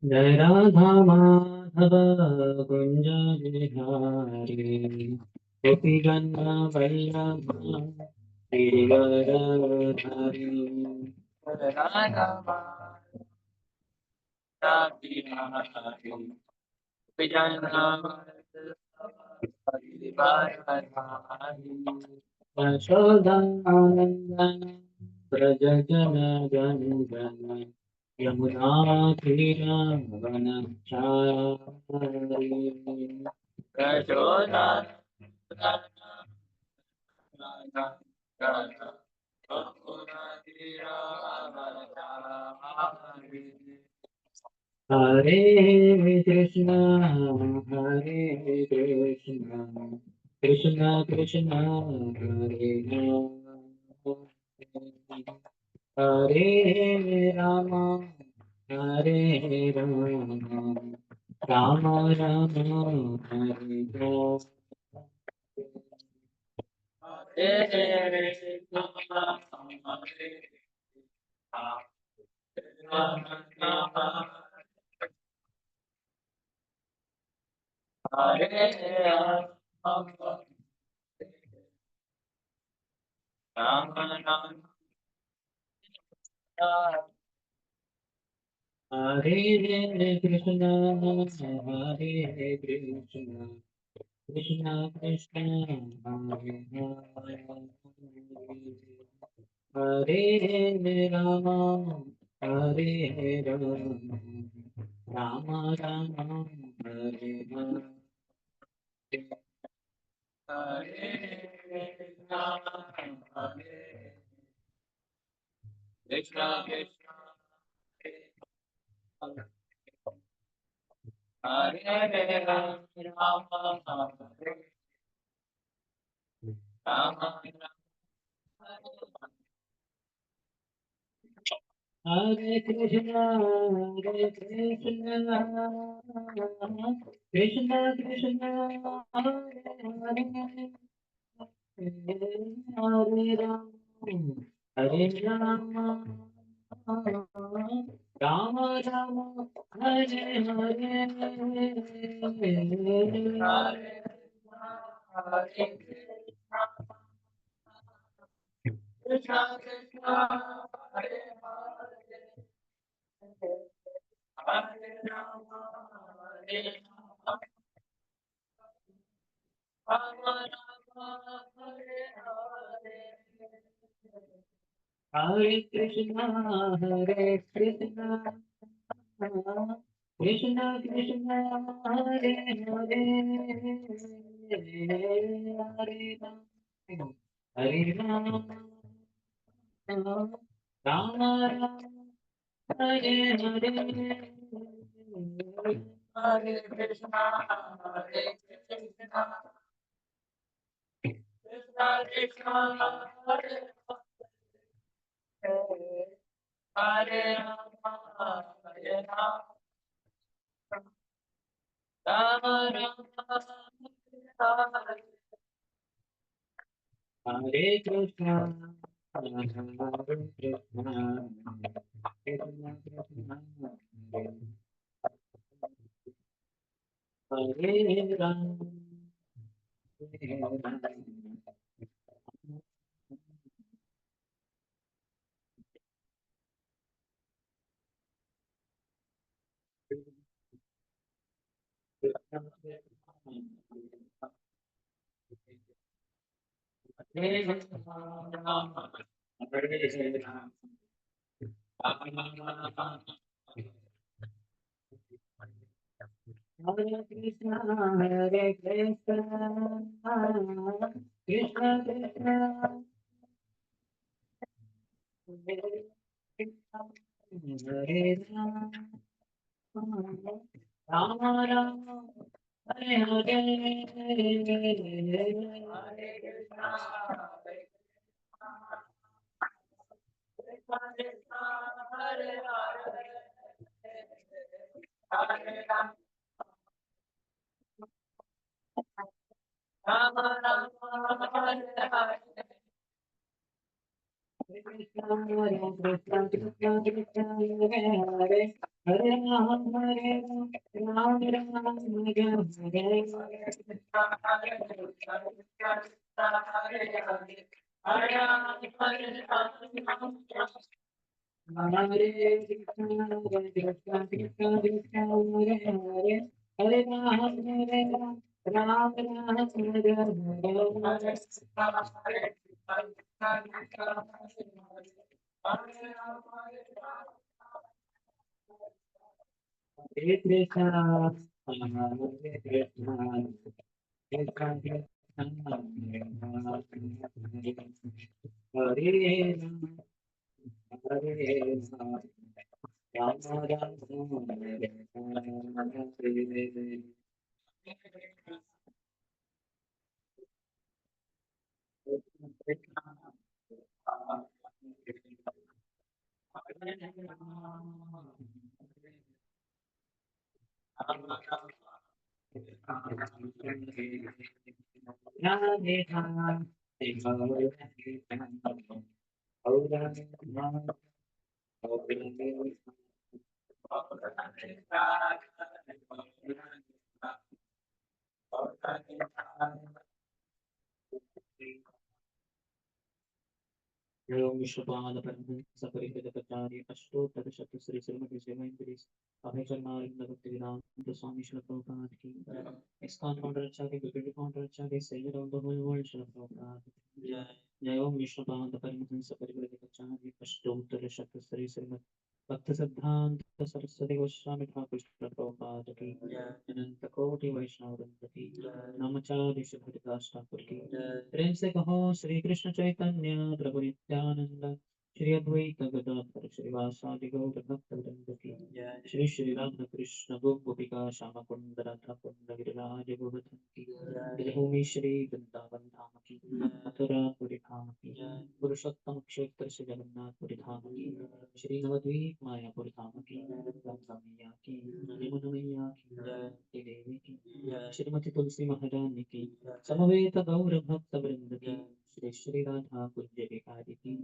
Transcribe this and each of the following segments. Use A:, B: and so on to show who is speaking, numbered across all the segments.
A: जय राधा माधव कुंज बिहारी गोपी गंगा वल्लभ गिरिवरधारी राधा माधव बिहारी गोपी गंगा यशोदानंदन ब्रज जन गंगन यमुना तीरावनचारी हरे कृष्णा हरे कृष्णा कृष्णा कृष्णा हरे हरे राम हरे राम राम राम हरे हरे कृष्णा हरे कृष्णा कृष्णा कृष्णा हरे हरे हरे राम हरे राम राम राम हरे हरे कृष्णा कृष्णा कृष्णा हरे हरे हरे राम हरे राम राम राम हरे हरे हरे कृष्णा कृष्णा कृष्णा हरे हरे हरे राम हरे राम राम राम हरे हरे हरे कृष्णा कृष्णा कृष्णा हरे हरे राम हरे राम राम राम हरे कृष्णा हरे कृष्णा कृष्णा कृष्णा हरे राम हरे Ram Hare Krishna, Hare Krishna, Krishna Krishna, Hare Krishna, Hare Rama, Rama Rama, Hare Hare, Hare Rama, Rama Rama, Hare Hare. विश्वपादपरमहंसपरिषदपचार्य अष्टोत्तरशतश्री Shrimati सेवेंद्री अभयचरणारिंद Bhaktivedanta स्वामी श्री प्रभुपाद की ISKCON founder Acharya विभिन्न founder Acharya सैयद of the whole world Shri Prabhupada जय जय ओम विश्वपादपरमहंसपरिषदपचार्य अष्टोत्तरशतश्री श्रीमती भक्त सिद्धांत सरस्वती गोस्वामी ठाकुर श्री प्रभुपाद की अनंत कोटि वैष्णव वृंद की नामचार्य श्री हरिदास ठाकुर की प्रेम से कहो श्री कृष्ण चैतन्य प्रभु नित्यानंद श्री अद्वैत गदाधर श्रीवासादि गौर भक्त वृंद की श्री श्री राधा कृष्ण गोपिका श्याम कुंद राधा कुंद गिरिराज गोवर्धन की जयभूमि श्री वृंदावन धाम की मथुरा पुरी धाम की पुरुषोत्तम क्षेत्र से जगन्नाथ पुरी धाम की श्री नवद्वीप मायापुर धाम की गंगा मैया की यमुना मैया की देवी की श्रीमती तुलसी महारानी की समवेत गौर भक्त वृंद की श्री श्री राधा कुंज बिहारी की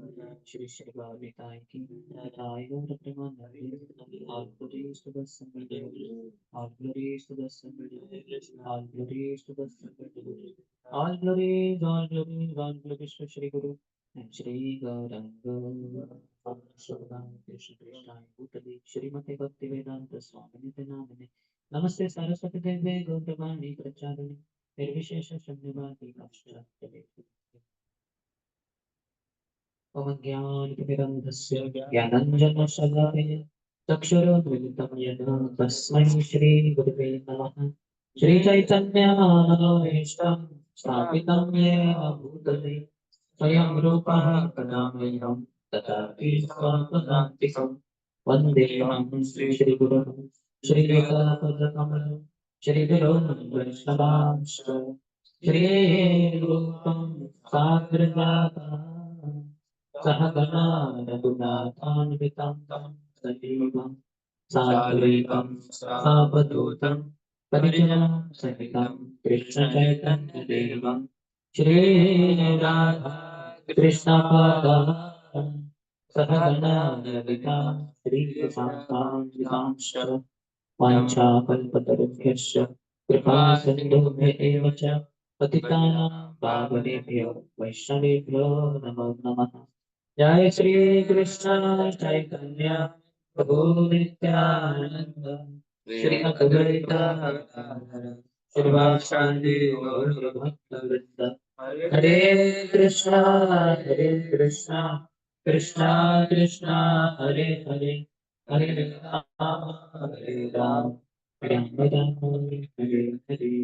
A: श्री श्री बालिकाएं की निताय गौर Premanandi all glories to the single devotee, all glories to the single devotee, all glories to the single devotee, all glories to Shri Guru and Shri Gauranga Krishna Krishna Bhutali Shrimati Bhaktivedanta Swami Nityanamane Namaste Saraswati Deve Gauravani Pracharani निर्विशेष शून्यवादी पाश्चात्य अज्ञानतिमिरन्धस्य ज्ञानञ्जनशलाकया चक्षुरुन्मिलितं येन तस्मै श्रीगुरुवे नमः श्रीचैतन्यमनोभीष्टं स्थापितं येन भूतले स्वयं रूपः कदामह्यं तथापि स्वापदान्तिकं वन्देऽहं श्रीगुरुं श्रीयुतापदकमलं श्रीगुरुं वैष्णवांश्च श्रीरूपं साग्रजातम् सहगणा रघुनाथान्वितं सजीवं साद्वैतं सावधूतं परिजनं सहितं कृष्णचैतन्यदेवं श्रीराधा कृष्णपादान् सहगणा ललिता श्रीशान्तान्वितांश्च वाञ्छाकल्पतरुभ्यश्च कृपासिन्धुभ्य एव च पतितानां पावनेभ्यो वैष्णवेभ्यो नमो नमः जय श्री कृष्ण चैतन्य प्रभु नित्यानंद श्री अद्वैत गदाधर श्रीवासादि गौर भक्तवृंद Hare Hare Krishna Krishna Krishna Hare Hare Hare Ram Ram Ram Hare Hare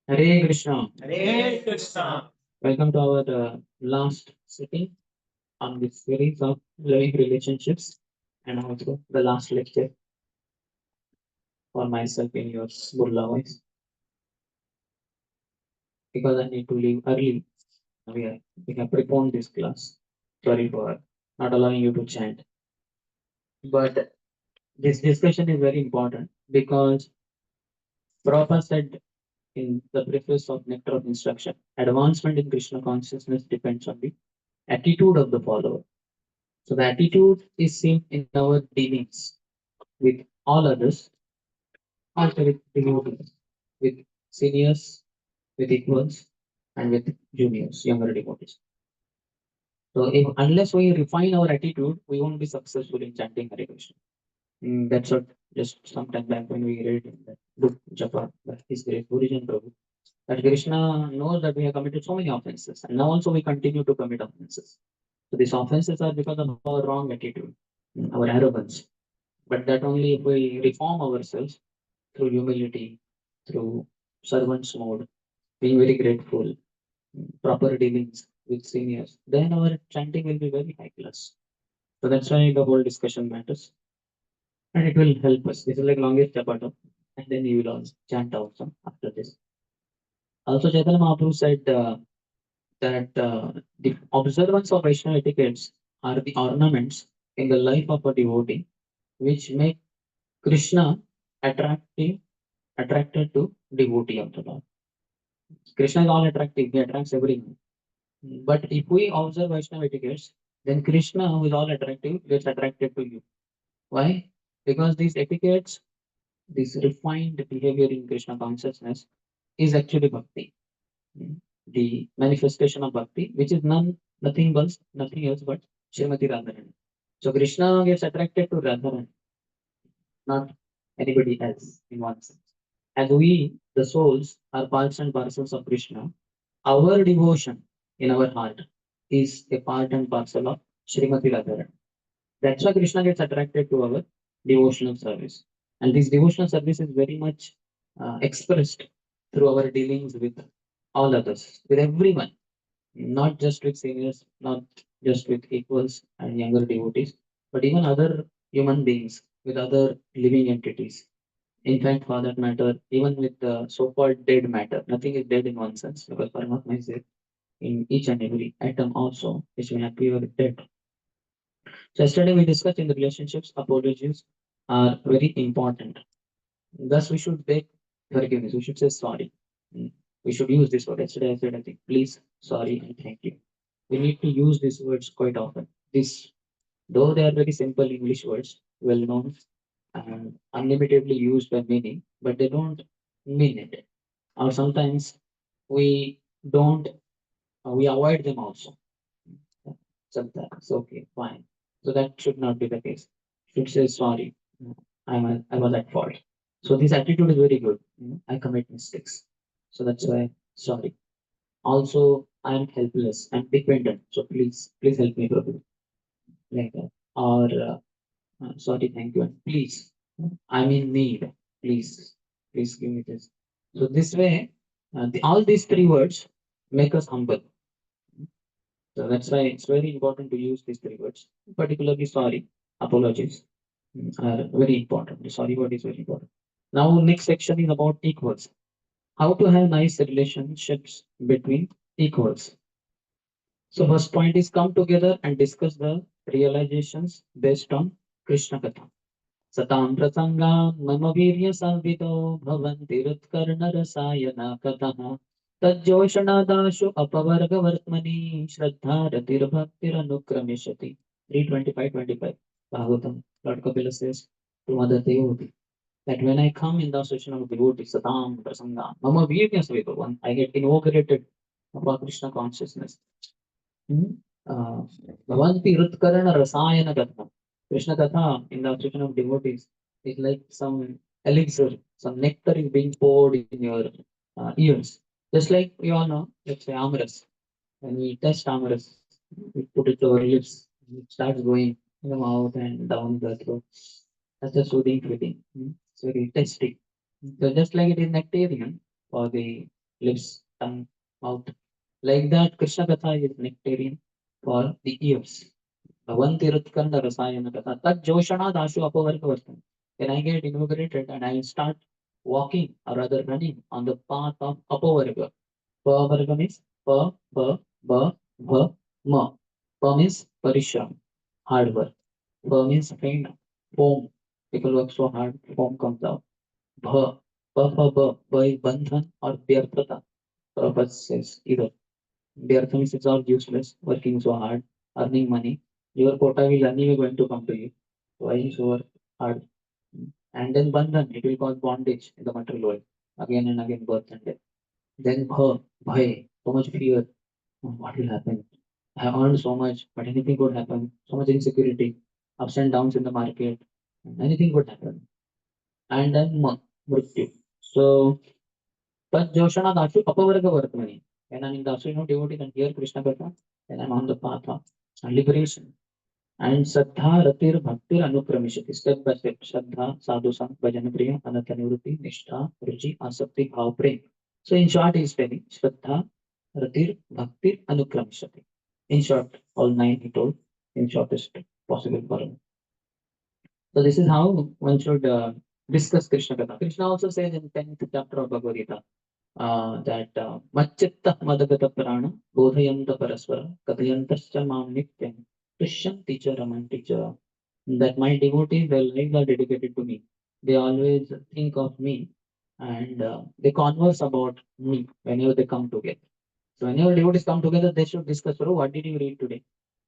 A: Hare Krishna. Hare Krishna. Welcome to our last sitting on this series of loving relationships and also the last lecture for myself in your Burla voice because I need to leave early We have preponed this class. Sorry for not allowing you to chant. But this discussion is very important because Prabhupada said in the preface of Nectar of Instruction, advancement in Krishna consciousness depends on the attitude of the follower. So the attitude is seen in our dealings with all others, also with devotees, with seniors, with equals, and with juniors, younger devotees. So if unless we refine our attitude, we won't be successful in chanting Hare Krishna. That's what just sometime back when we read in the book Japa, that is great Gurujan Prabhu, that Krishna knows that we have committed so many offenses, and now also we continue to commit offenses. So these offenses are because of our wrong attitude, our arrogance. But that only if we reform ourselves through humility, through servants mode, being very grateful, proper dealings with seniors, then our chanting will be very high class. So that's why the whole discussion matters. And it will help us. This is like longest chapter. And then you will also chant also after this. Also, Chaitanya Mahaprabhu said that the observance of Vaishnava etiquettes are the ornaments in the life of a devotee which make Krishna attractive, attracted to devotee of the Lord. Krishna is all attractive, he attracts everyone. But if we observe Vaishnava etiquettes, then Krishna, who is all attractive, gets attracted to you. Why? Because these etiquettes, this refined behavior in Krishna consciousness is actually bhakti. Mm. The manifestation of bhakti, which is nothing else but Srimati Radharani. So Krishna gets attracted to Radharani, not anybody else in one sense. As we, the souls, are parts and parcels of Krishna, our devotion in our heart is a part and parcel of Srimati Radharani. That's why Krishna gets attracted to our devotional service. And this devotional service is very much expressed through our dealings with all others, with everyone, not just with seniors, not just with equals and younger devotees, but even other human beings, with other living entities. In fact, for that matter, even with the so-called dead matter, nothing is dead in one sense, because Paramatma is there in each and every atom also, which may appear dead. So yesterday we discussed in the relationships, apologies are very important. Thus, we should beg forgiveness. We should say sorry. Mm. We should use this word. Yesterday I said, I think, please, sorry, and thank you. We need to use these words quite often. This, though they are very simple English words, well known and unlimitedly used by many, but they don't mean it. Or sometimes we don't, we avoid them also. Sometimes, okay, fine. So that should not be the case. Should say sorry. I was at fault. So this attitude is very good. I commit mistakes. So that's why sorry. Also, I am helpless. I'm dependent. So please help me, Prabhu. Like that. Or sorry, thank you. And please, I'm in need. Please give me this. So this way, all these three words make us humble. So that's why it's very important to use these three words, particularly sorry, apologies are very important. The sorry word is very important. Now, next section is about equals. How to have nice relationships between equals. So first point is come together and discuss the realizations based on Krishna Katha. Satam prasanga mama virya sanvido bhavanti rutkarna rasayana katha tajjoshadashu apavarga vartmani shraddha ratir bhaktir anukramishati. 325-25 Bhagavatam. Lord Kapila says to Mother Devoti that when I come in the association of devotees, Satam prasanga mama virya sanvido, one I get inaugurated about Krishna consciousness. Hmm? Uh, Bhavanti Rutkarana Rasayana Katha. Krishna Katha in the obsession of devotees is like some elixir, some nectar is being poured in your ears. Just like we all know, let's say Amras. When we test Amras, we put it to our lips, it starts going in the mouth and down the throat. That's a soothing feeling. It's very tasty. So just like it is nectarian for the lips, tongue, mouth. Like that, Krishna Katha is nectarian for the ears. Bhavanti Rutkanda Rasayana Katha. Tat Joshana Dashu Apavargavartan. When I get inaugurated and I start walking or rather running on the path of Apavarga. Pavarga means pa, pa. ba, bha, ma. Pa means parishram, hard work. Ba means pain, foam. People work so hard, foam comes out. Bha, ba is bandhan or vyarthata. Prabhupada says either. Vyartha means it's all useless, working so hard, earning money. Your quota will anyway going to come to you. Why you so work hard? And then bandhan, it will cause bondage in the material world. Again and again, birth and death. Then bhai, so much fear. What will happen? I have earned so much, but anything could happen. So much insecurity, ups and downs in the market. Anything could happen. And then mrityu. So, but Joshana Dasu, Apavarga Vartmani. When I'm in Dasu, devotee can hear Krishna Katha, then I'm on the path of liberation. And Saddha, Ratir, Bhaktir, Anukramishati. Step by step. Shraddha, Sadhu Sang, Bhajana Priya, Anatanivriti, Nishtha, Ruchi, Asakti, Bhav, Prem. So in short, he's telling Shraddha, Ratir, Bhaktir, Anukramishati. In short, all nine he told in shortest possible form. So this is how one should discuss Krishna Katha. Krishna also says in 10th chapter of Bhagavad Gita that Machitta Madagata Prana Bodhayanta Parasvara Kathayantascha Mam Nityam Tushyanti Cha Ramanti Cha, that my devotees, their lives are dedicated to me. They always think of me and they converse about me whenever they come together. So whenever devotees come together, they should discuss, "Oh, what did you read today?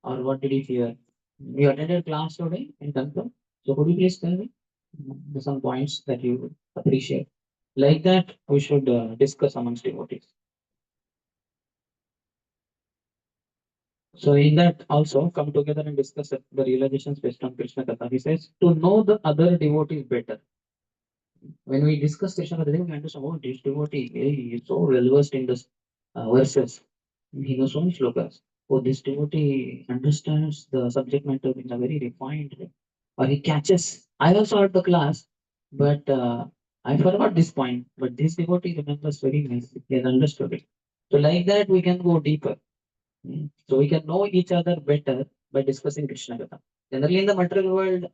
A: Or what did you hear? You attended class today in Tantra. So could you please tell me some points that you would appreciate?" Like that, we should discuss amongst devotees. So in that also come together and discuss the realizations based on Krishna Katha. He says to know the other devotees better. When we discuss Krishna Katha, we understand, oh, this devotee, he is so well versed in this verses. He knows so many slokas. Oh, this devotee understands the subject matter in a very refined way. Or he catches. I also heard the class, but I forgot this point. But this devotee remembers very nicely. He has understood it. So like that, we can go deeper. So we can know each other better by discussing Krishna Katha. Generally, in the material world,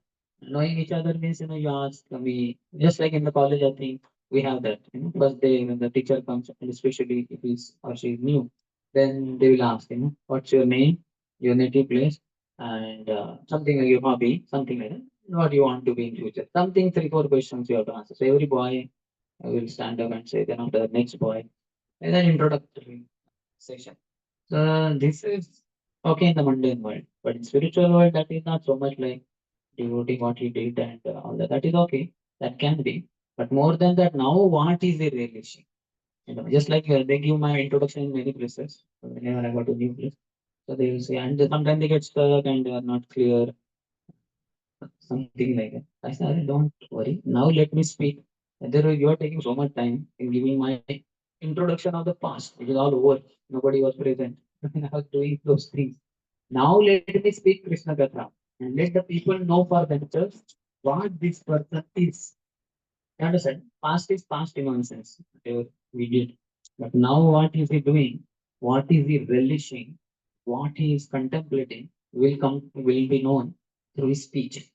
A: knowing each other means, you ask me, just like in the college, I think we have that. First day when the teacher comes, and especially if he's or she is new, then they will ask, what's your name, your native place, and something like your hobby, something like that. What you want to be in future? Something, three, four questions you have to answer. So every boy will stand up and say, then after the next boy, and then introductory session. This is okay in the mundane world, but in spiritual world, that is not so much like devoting what he did and all that. That is okay. That can be. But more than that, now what is the relation? Just like they give my introduction in many places. Whenever I go to new place, so they will say, and sometimes they get stuck and they are not clear, something like that. I said, don't worry. Now let me speak. There you are taking so much time in giving my introduction of the past. It is all over. Nobody was present when I was doing those things. Now let me speak Krishna Katha and let the people know for themselves what this person is. You understand? Past is past in one sense, whatever we did. But now what is he doing? What is he relishing? What he is contemplating will be known through his speech.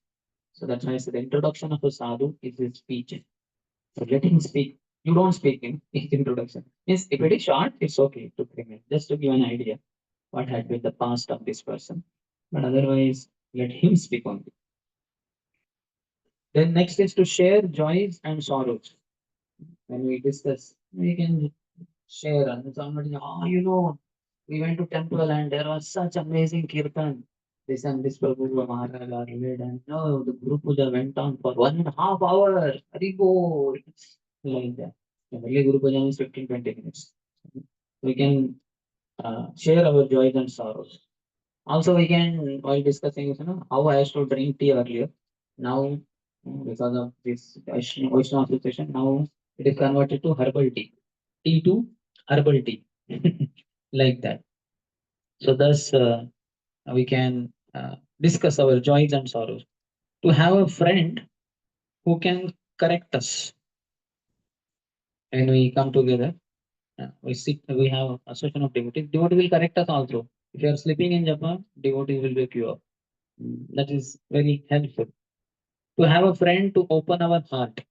A: So that's why I said the introduction of a sadhu is his speech. So let him speak. You don't speak in his introduction. Means if it is short, it's okay to 3 minutes, just to give an idea what had been the past of this person. But otherwise, let him speak only. Then next is to share joys and sorrows. When we discuss, we can share and somebody, we went to temple and there was such amazing kirtan. This and this Prabhu Maharaj are led and no, the Guru Puja went on for 1.5 hours. Haribol. Like that. Generally, Guru Puja is 15, 20 minutes. We can share our joys and sorrows. Also, we can, while discussing, how I used to drink tea earlier. Now, because of this Vaishnava association, now it is converted to herbal tea. Tea to herbal tea. Like that. So, thus, we can discuss our joys and sorrows. To have a friend who can correct us when we come together, we sit, we have a session of devotees. Devotee will correct us also. If you are sleeping in Japan, devotee will wake you up. That is very helpful. To have a friend to open our heart.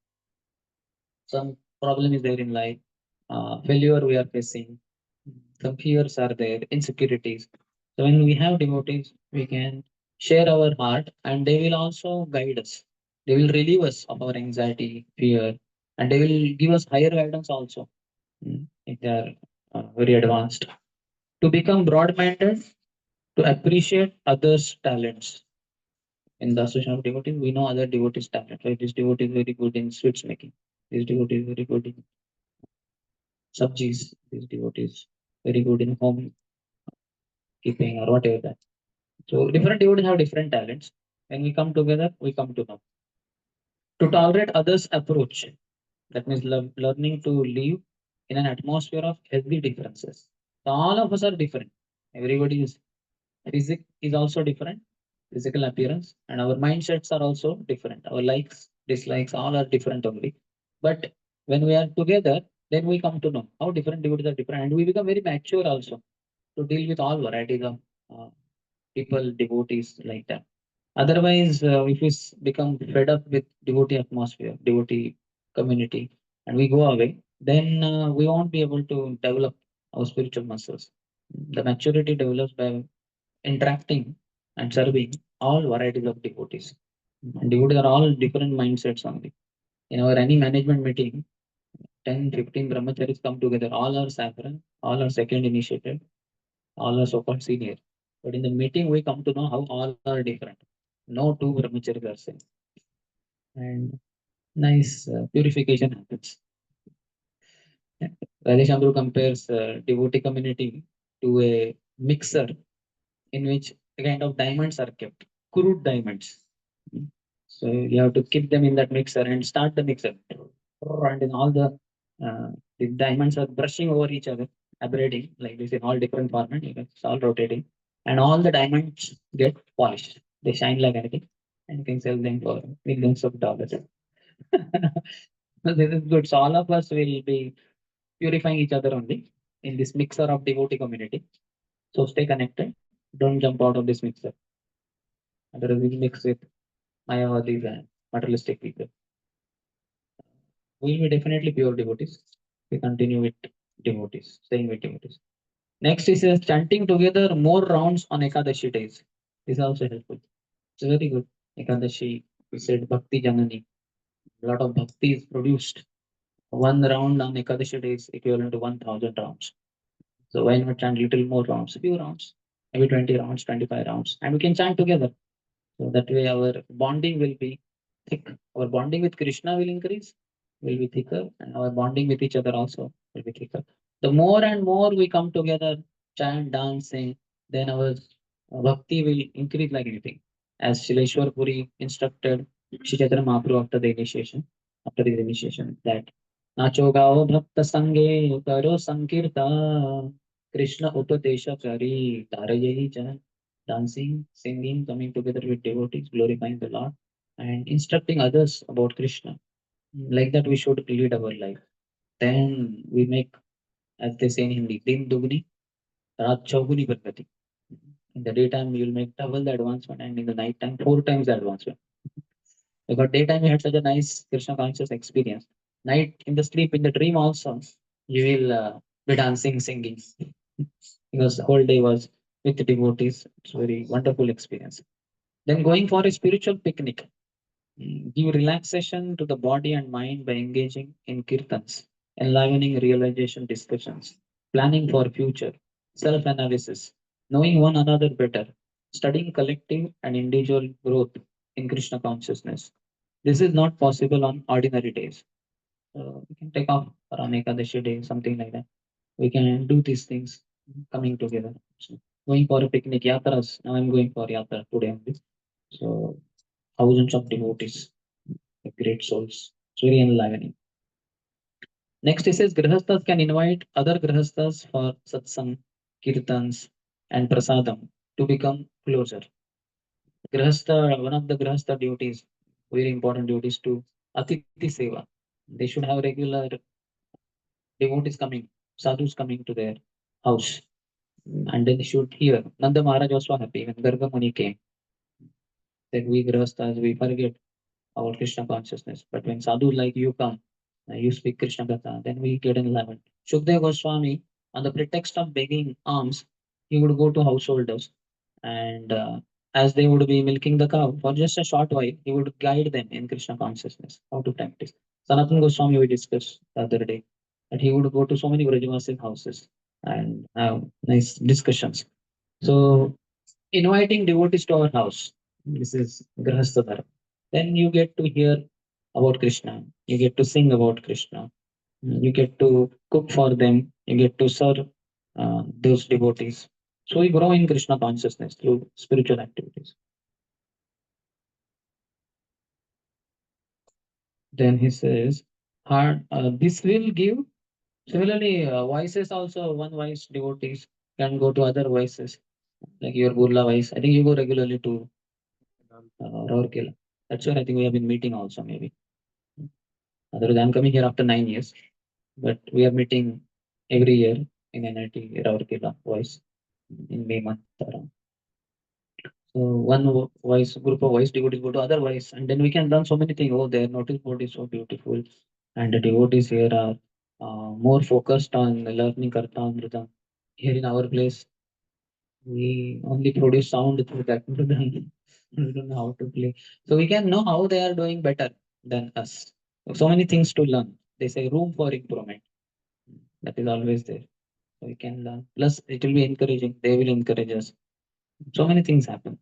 A: Some problem is there in life, failure we are facing. some fears are there, insecurities. So when we have devotees, we can share our heart and they will also guide us. They will relieve us of our anxiety, fear, and they will give us higher guidance also. If they are very advanced. To become broad minded, to appreciate others' talents. In the association of devotees, we know other devotees' talent, right? This devotee is very good in sweets making. This devotee is very good in subjis. This devotee is very good in home keeping or whatever that. So different devotees have different talents. When we come together, we come to know. To tolerate others' approach, that means learning to live in an atmosphere of healthy differences. So all of us are different. Everybody is physic is also different, physical appearance, and our mindsets are also different. Our likes, dislikes, all are different only. But when we are together, then we come to know how different devotees are different, and we become very mature also to deal with all varieties of uh, people, devotees like that. Otherwise, if we become fed up with devotee atmosphere, devotee community, and we go away, then we won't be able to develop our spiritual muscles. The maturity develops by interacting and serving all varieties of devotees. And devotees are all different mindsets only. In our any management meeting, 10, 15 brahmacharis come together, all are saffron, all are second initiated, all are so-called senior. But in the meeting, we come to know how all are different. No two brahmacharis are same. And nice purification happens. Radheshambu compares devotee community to a mixer in which a kind of diamonds are kept, crude diamonds. Mm. So you have to keep them in that mixer and start the mixer. And then the diamonds are brushing over each other, abrading like this in all different formats. It's all rotating. And all the diamonds get polished. They shine like anything. And you can sell them for millions of dollars. So this is good. So all of us will be purifying each other only in this mixer of devotee community. So stay connected. Don't jump out of this mixer. Otherwise, we mix with Mayavadis and materialistic people. We will be definitely pure devotees. We continue with devotees, staying with devotees. Next is chanting together more rounds on Ekadashi days. This is also helpful. It's very good. Ekadashi, we said Bhakti Janani. A lot of bhakti is produced. One round on Ekadashi days equivalent to 1,000 rounds. So why not chant little more rounds? A few rounds, maybe 20 rounds, 25 rounds, and we can chant together. So that way our bonding will be thick. Our bonding with Krishna will increase, will be thicker, and our bonding with each other also will be thicker. The more and more we come together, chant, dance, sing, then our bhakti will increase like anything. As Shileshwar Puri instructed Shri Chaitanya Mahaprabhu after his initiation, that Nacho gao bhakta sange karo sankirtan Krishna upadesha kari tarayahi jan. Dancing, singing, coming together with devotees, glorifying the Lord, and instructing others about Krishna. Like that, we should lead our life. Then we make, as they say in Hindi, din dugni, raat chauguni pragati. In the daytime, you will make double the advancement, and in the night time, four times the advancement. Because daytime, you had such a nice Krishna conscious experience. Night, in the sleep, in the dream also, you will be dancing, singing. Because the whole day was with the devotees. It's very wonderful experience. Then going for a spiritual picnic. Give relaxation to the body and mind by engaging in kirtans, enlivening realization discussions, planning for future, self-analysis, knowing one another better, studying collective and individual growth in Krishna consciousness. This is not possible on ordinary days. We can take off for an Ekadashi day, something like that. We can do these things coming together. So, going for a picnic, yatras. Now I'm going for yatra today only. So thousands of devotees, great souls. It's very enlivening. Next, he says Grihasthas can invite other Grihasthas for satsang, kirtans, and prasadam to become closer. Grihastha, one of the Grihastha duties, very important duties to Atiti Seva. They should have regular devotees coming, sadhus coming to their house. And then they should hear. Nanda Maharaj was so happy when Garga Muni came. That we Grihasthas, we forget our Krishna consciousness. But when sadhus like you come, you speak Krishna Katha, then we get enlightened. Shukdev Goswami On the pretext of begging alms, he would go to householders, and as they would be milking the cow for just a short while, he would guide them in Krishna consciousness, how to practice. Sanatana Goswami, we discussed the other day, that he would go to so many Vrajavasin houses and have nice discussions. So, inviting devotees to our house, this is Grahastha Dharma. Then you get to hear about Krishna, you get to sing about Krishna, you get to cook for them, you get to serve those devotees. So we grow in Krishna consciousness through spiritual activities. Then he says, this will give. Similarly, voices also, one voice devotees can go to other voices, like your Burla voice. I think you go regularly to Rourkela. That's where I think we have been meeting also, maybe. Otherwise, I'm coming here after 9 years, but we are meeting every year in NIT Rourkela voice in May month around. So one voice, group of voice devotees go to other voice, and then we can learn so many things. Oh, their notice board is so beautiful, and the devotees here are more focused on learning Kartamrita. Here in our place, we only produce sound through that. We don't know how to play, so we can know how they are doing better than us. So many things to learn. They say room for improvement. That is always there. So we can learn. Plus, it will be encouraging. They will encourage us. So many things happen.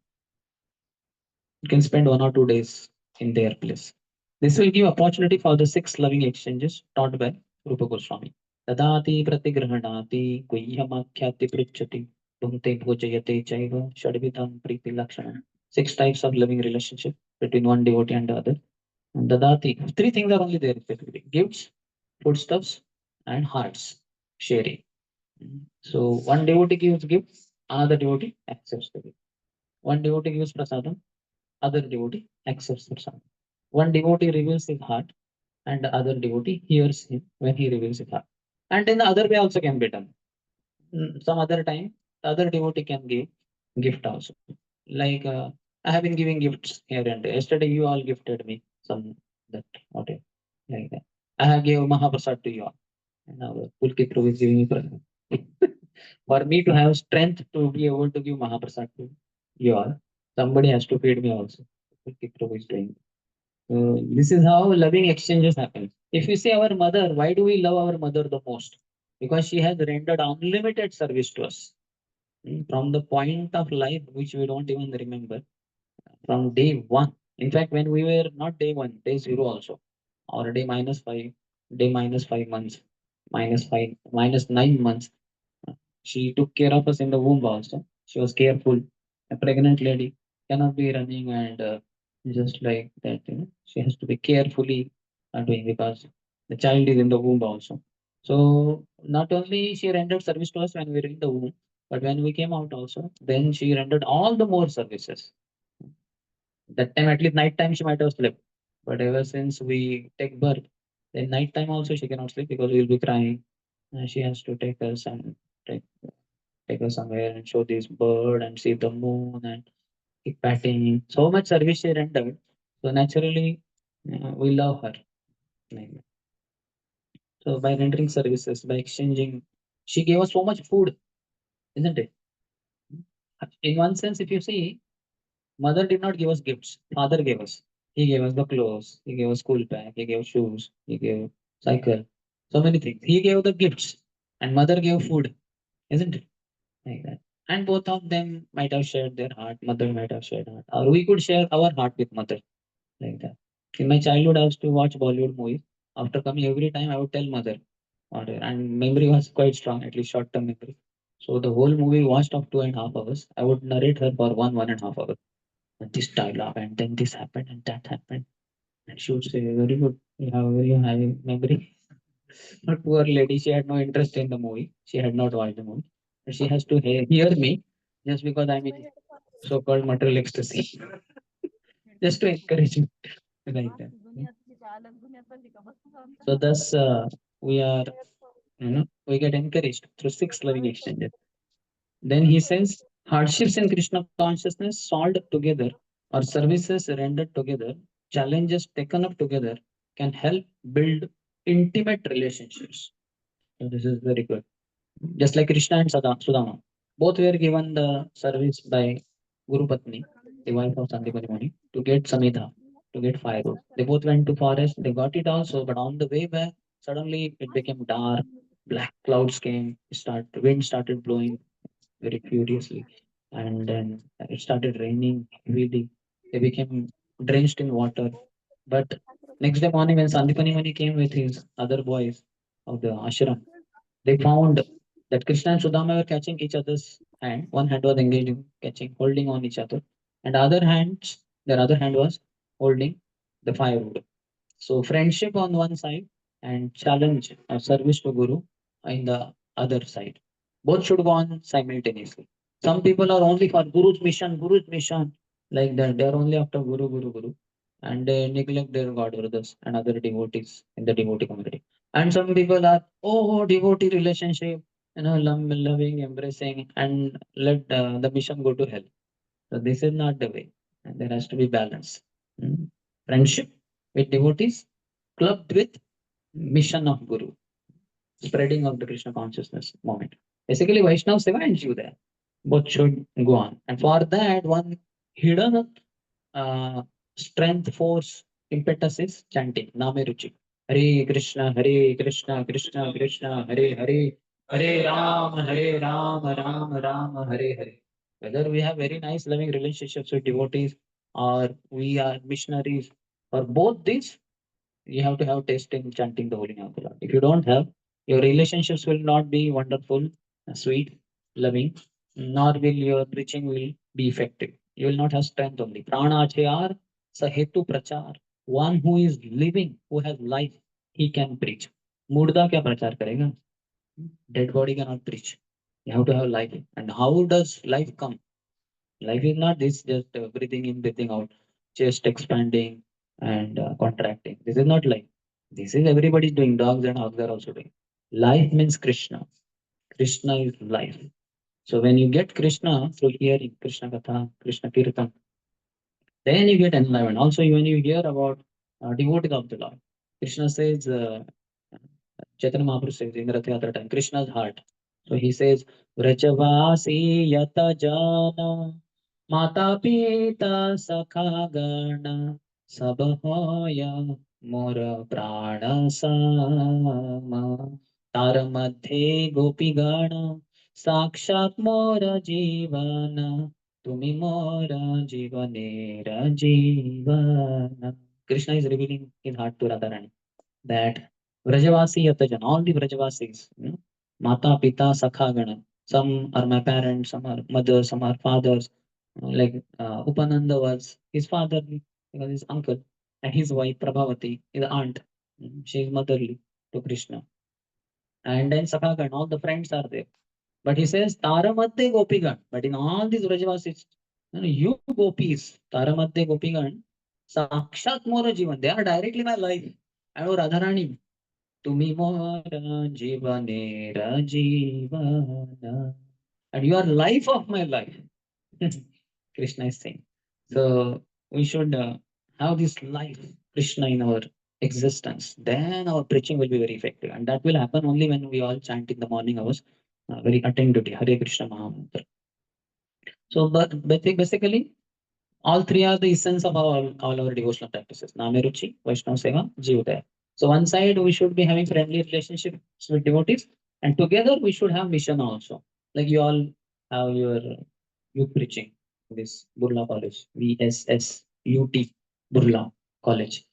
A: You can spend 1 or 2 days in their place. This will give opportunity for the 6 loving exchanges taught by Rupa Goswami. Tadati pratigrahanati guhyamakhyati pritchati bhunte bhojayate chaiva shadvidam priti lakshana. 6 types of loving relationship between one devotee and the other. And Dadati, 3 things are only there specifically: gifts, foodstuffs, and hearts sharing. So one devotee gives gifts, another devotee accepts the gift. One devotee gives prasadam, other devotee accepts prasadam. One devotee reveals his heart, and the other devotee hears him when he reveals his heart. And in the other way also can be done. Some other time, the other devotee can give gift also. Like I have been giving gifts here and there. Yesterday you all gifted me some that whatever like that. I have gave Mahaprasad to you all. And now Pulkit Prabhu is giving me prasad. For me to have strength to be able to give Mahaprasad to you all, somebody has to feed me also. Pulkit Prabhu is doing. So this is how loving exchanges happen. If you see our mother, why do we love our mother the most? Because she has rendered unlimited service to us. From the point of life which we don't even remember, from day one. In fact, when we were not day one, day zero also, or day -5, day -5 months, -9 months, she took care of us in the womb also. She was careful. A pregnant lady cannot be running and just like that. She has to be carefully doing because the child is in the womb also. So not only she rendered service to us when we were in the womb, but when we came out also, then she rendered all the more services. That time, at least night time, she might have slept. But ever since we take birth, then night time also she cannot sleep because we'll be crying. And she has to take us and take, take us somewhere and show this bird and see the moon and keep patting. So much service she rendered. So naturally, we love her. Like that. So by rendering services, by exchanging, she gave us so much food, isn't it? In one sense, if you see, mother did not give us gifts. Father gave us. He gave us the clothes. He gave us school bag. He gave shoes. He gave cycle. So many things. He gave the gifts, and mother gave food, isn't it? Like that. And both of them might have shared their heart. Mother might have shared heart, or we could share our heart with mother, like that. In my childhood, I used to watch Bollywood movies. After coming every time, I would tell mother, and memory was quite strong, at least short-term memory. So the whole movie watched of 2.5 hours. I would narrate her for 1.5 hours. And this dialogue, and then this happened, and that happened. And she would say, very good, you have a very high memory. But poor lady, she had no interest in the movie. She had not watched the movie. And she has to hear me just because I'm in so-called material ecstasy, just to encourage me like that. So thus, we are, we get encouraged through 6 loving exchanges. Then he says, hardships in Krishna consciousness solved together or services rendered together, challenges taken up together can help build intimate relationships. So this is very good. Just like Krishna and Sudama, both were given the service by Guru Patni, the wife of Sandipani Muni, to get Samedha, to get firewood. They both went to forest, they got it also, but on the way back, suddenly it became dark, black clouds came, wind started blowing very furiously, and then it started raining heavily. They became drenched in water. But next day morning, when Sandipani Muni came with his other boys of the ashram, they found that Krishna and Sudama were catching each other's hand. One hand was engaged in catching, holding on each other, and their other hand was holding the firewood. So friendship on one side and challenge or service to Guru in the other side. Both should go on simultaneously. Some people are only for Guru's mission, like that. They are only after Guru, and they neglect their God brothers and other devotees in the devotee community. And some people are, oh, devotee relationship, loving, embracing, and let the mission go to hell. So this is not the way. And there has to be balance. Mm. Friendship with devotees clubbed with mission of Guru, spreading of the Krishna consciousness moment. Basically, Vaishnava Seva and Jiva both should go on. And for that, one hidden uh, strength, force, impetus is chanting Name Ruchi. Hare Krishna, Hare Krishna, Krishna Krishna, Hare Hare, Hare Ram, Ram Ram, Hare Hare. Whether we have very nice loving relationships with devotees or we are missionaries, or both these, you have to have taste in chanting the holy name of the Lord. If you don't have, your relationships will not be wonderful, sweet, loving, nor will your preaching will be effective. You will not have strength only. Pranachayar sahetu prachar. One who is living, who has life, he can preach. Murda kya prachar karega? Dead body cannot preach. You have to have life. And how does life come? Life is not this just breathing in, breathing out, chest expanding and contracting. This is not life. This is everybody doing. Dogs and hogs are also doing. Life means Krishna. Krishna is life. So when you get Krishna through hearing Krishna Katha, Krishna Kirtan, then you get enlivened. Also, when you hear about devotees of the Lord, Krishna says, Chaitanya Mahaprabhu says in the Rath Yatra time, Krishna's heart. So he says, Vrajavasi yata jana, mata pita sakha gana, sabhoya mora prana sama, tar madhe gopi gana, sakshat mora jivana, tumi mora jivanera jivana. Krishna is revealing his heart to Radharani that Vrajavasi Yatajan, all the Vrajavasis, Mata, Pita, Sakhagana, some are my parents, some are mothers, some are fathers. Upananda was his father because his uncle, and his wife Prabhavati is aunt. She is motherly to Krishna. And then Sakhagana, all the friends are there. But he says, Taramadde Gopigan. But in all these Vrajavasis, you gopis, Taramadde Gopigan, Sakshat Mora Jivan, they are directly my life. And Radharani, Tumi Mora Jivanera Jivana. And you are life of my life. Krishna is saying. So we should have this life, Krishna, in our existence. Then our preaching will be very effective. And that will happen only when we all chant in the morning hours very attentively. Hare Krishna Mahamantra. So, but basically, all three are the essence of all our devotional practices. Nameruchi, Vaishnava Seva, Jivadaya. So one side we should be having friendly relationships with devotees, and together we should have mission also. Like you all have your youth preaching in this Burla College, VSSUT Burla College.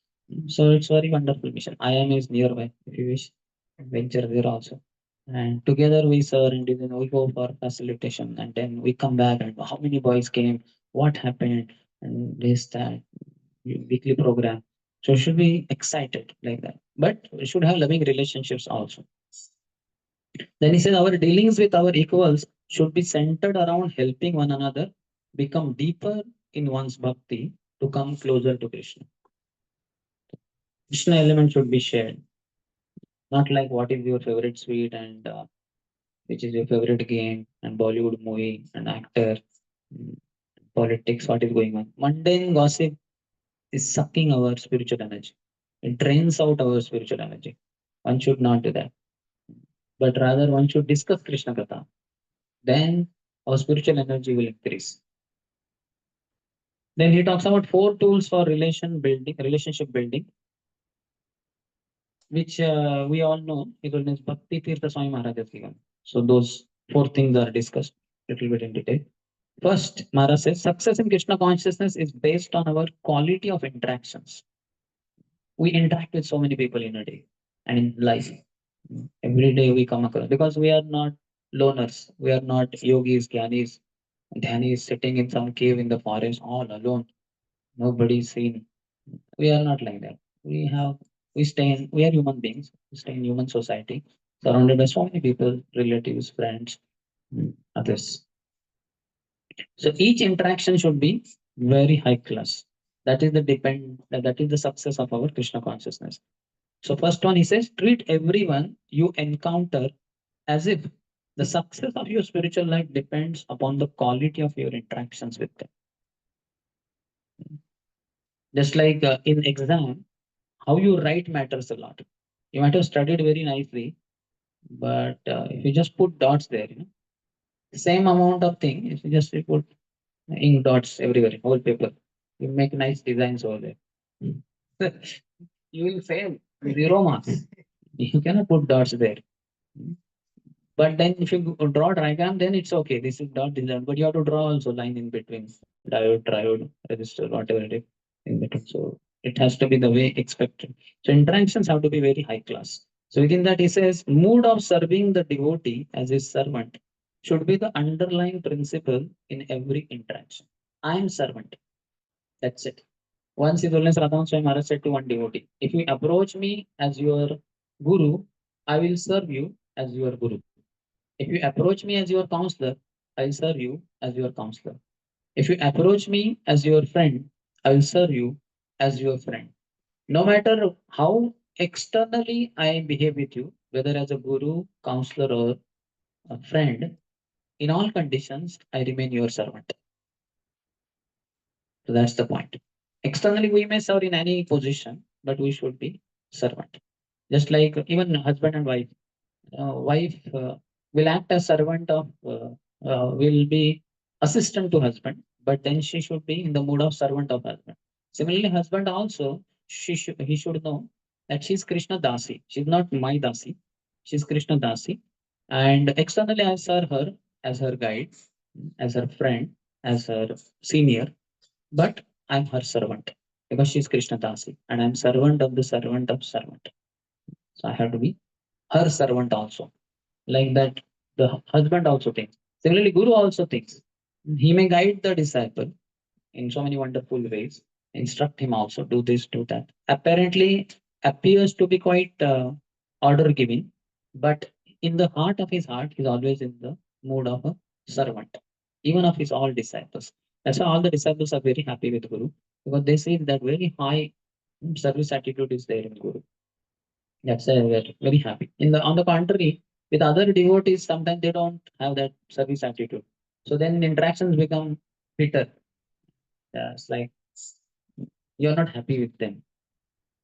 A: So it's very wonderful mission. IIM is nearby if you wish. Venture there also. And together we serve and then we go for facilitation and then we come back and how many boys came, what happened, and this, that, weekly program. So we should be excited like that. But we should have loving relationships also. Then he says our dealings with our equals should be centered around helping one another become deeper in one's bhakti to come closer to Krishna. Krishna element should be shared, not like what is your favorite sweet and which is your favorite game and Bollywood movie and actor, mm, politics, what is going on. Mundane gossip is sucking our spiritual energy. It drains out our spiritual energy. One should not do that. but rather one should discuss Krishna Katha. Then our spiritual energy will increase. Then he talks about four tools for relationship building, which we all know. His Holiness Bhakti Tirtha Swami Maharaj has given. So those four things are discussed a little bit in detail. First, Maharaj says success in Krishna consciousness is based on our quality of interactions. We interact with so many people in a day and in life. Every day we come across, because we are not loners, we are not yogis, gyanis, dhyanis sitting in some cave in the forest all alone. Nobody is seen. We are not like that. We are human beings. We stay in human society, surrounded by so many people, relatives, friends, others. So each interaction should be very high class. That is the success of our Krishna consciousness. So first one, he says, treat everyone you encounter as if the success of your spiritual life depends upon the quality of your interactions with them. Just like in exam, how you write matters a lot. You might have studied very nicely, but if you just put dots there, same amount of thing, if you just put ink dots everywhere, whole paper, you make nice designs over there. You will fail, zero marks. You cannot put dots there. But then if you draw diagram, then it's okay. This is dot design, but you have to draw also line in between, diode, triode, resistor, whatever it is in between. So it has to be the way expected. So interactions have to be very high class. So within that, he says, mood of serving the devotee as his servant should be the underlying principle in every interaction. I am servant. That's it. Once His Holiness Radhan Swami Maharaj said to one devotee, if you approach me as your guru, I will serve you as your guru. If you approach me as your counselor, I'll serve you as your counselor. If you approach me as your friend, I will serve you as your friend. No matter how externally I behave with you, whether as a guru, counselor, or a friend, in all conditions, I remain your servant. So that's the point. Externally, we may serve in any position, but we should be servant. Just like even husband and wife will act as servant of, will be assistant to husband, but then she should be in the mood of servant of husband. Similarly, husband also, he should know that she's Krishna Dasi. She's not my Dasi. She's Krishna Dasi. And externally, I serve her as her guide, as her friend, as her senior, but I'm her servant because she's Krishna Dasi and I'm servant of the servant of servant. So I have to be her servant also. Like that, the husband also thinks. Similarly, Guru also thinks. He may guide the disciple in so many wonderful ways, instruct him also, do this, do that. Apparently, appears to be quite order giving, but in the heart of his heart, he's always in the mood of a servant, even of his all disciples. That's why all the disciples are very happy with Guru because they see that very high service attitude is there in Guru. That's why we're very happy. On the contrary, with other devotees, sometimes they don't have that service attitude. So then interactions become bitter. Yeah, it's like you're not happy with them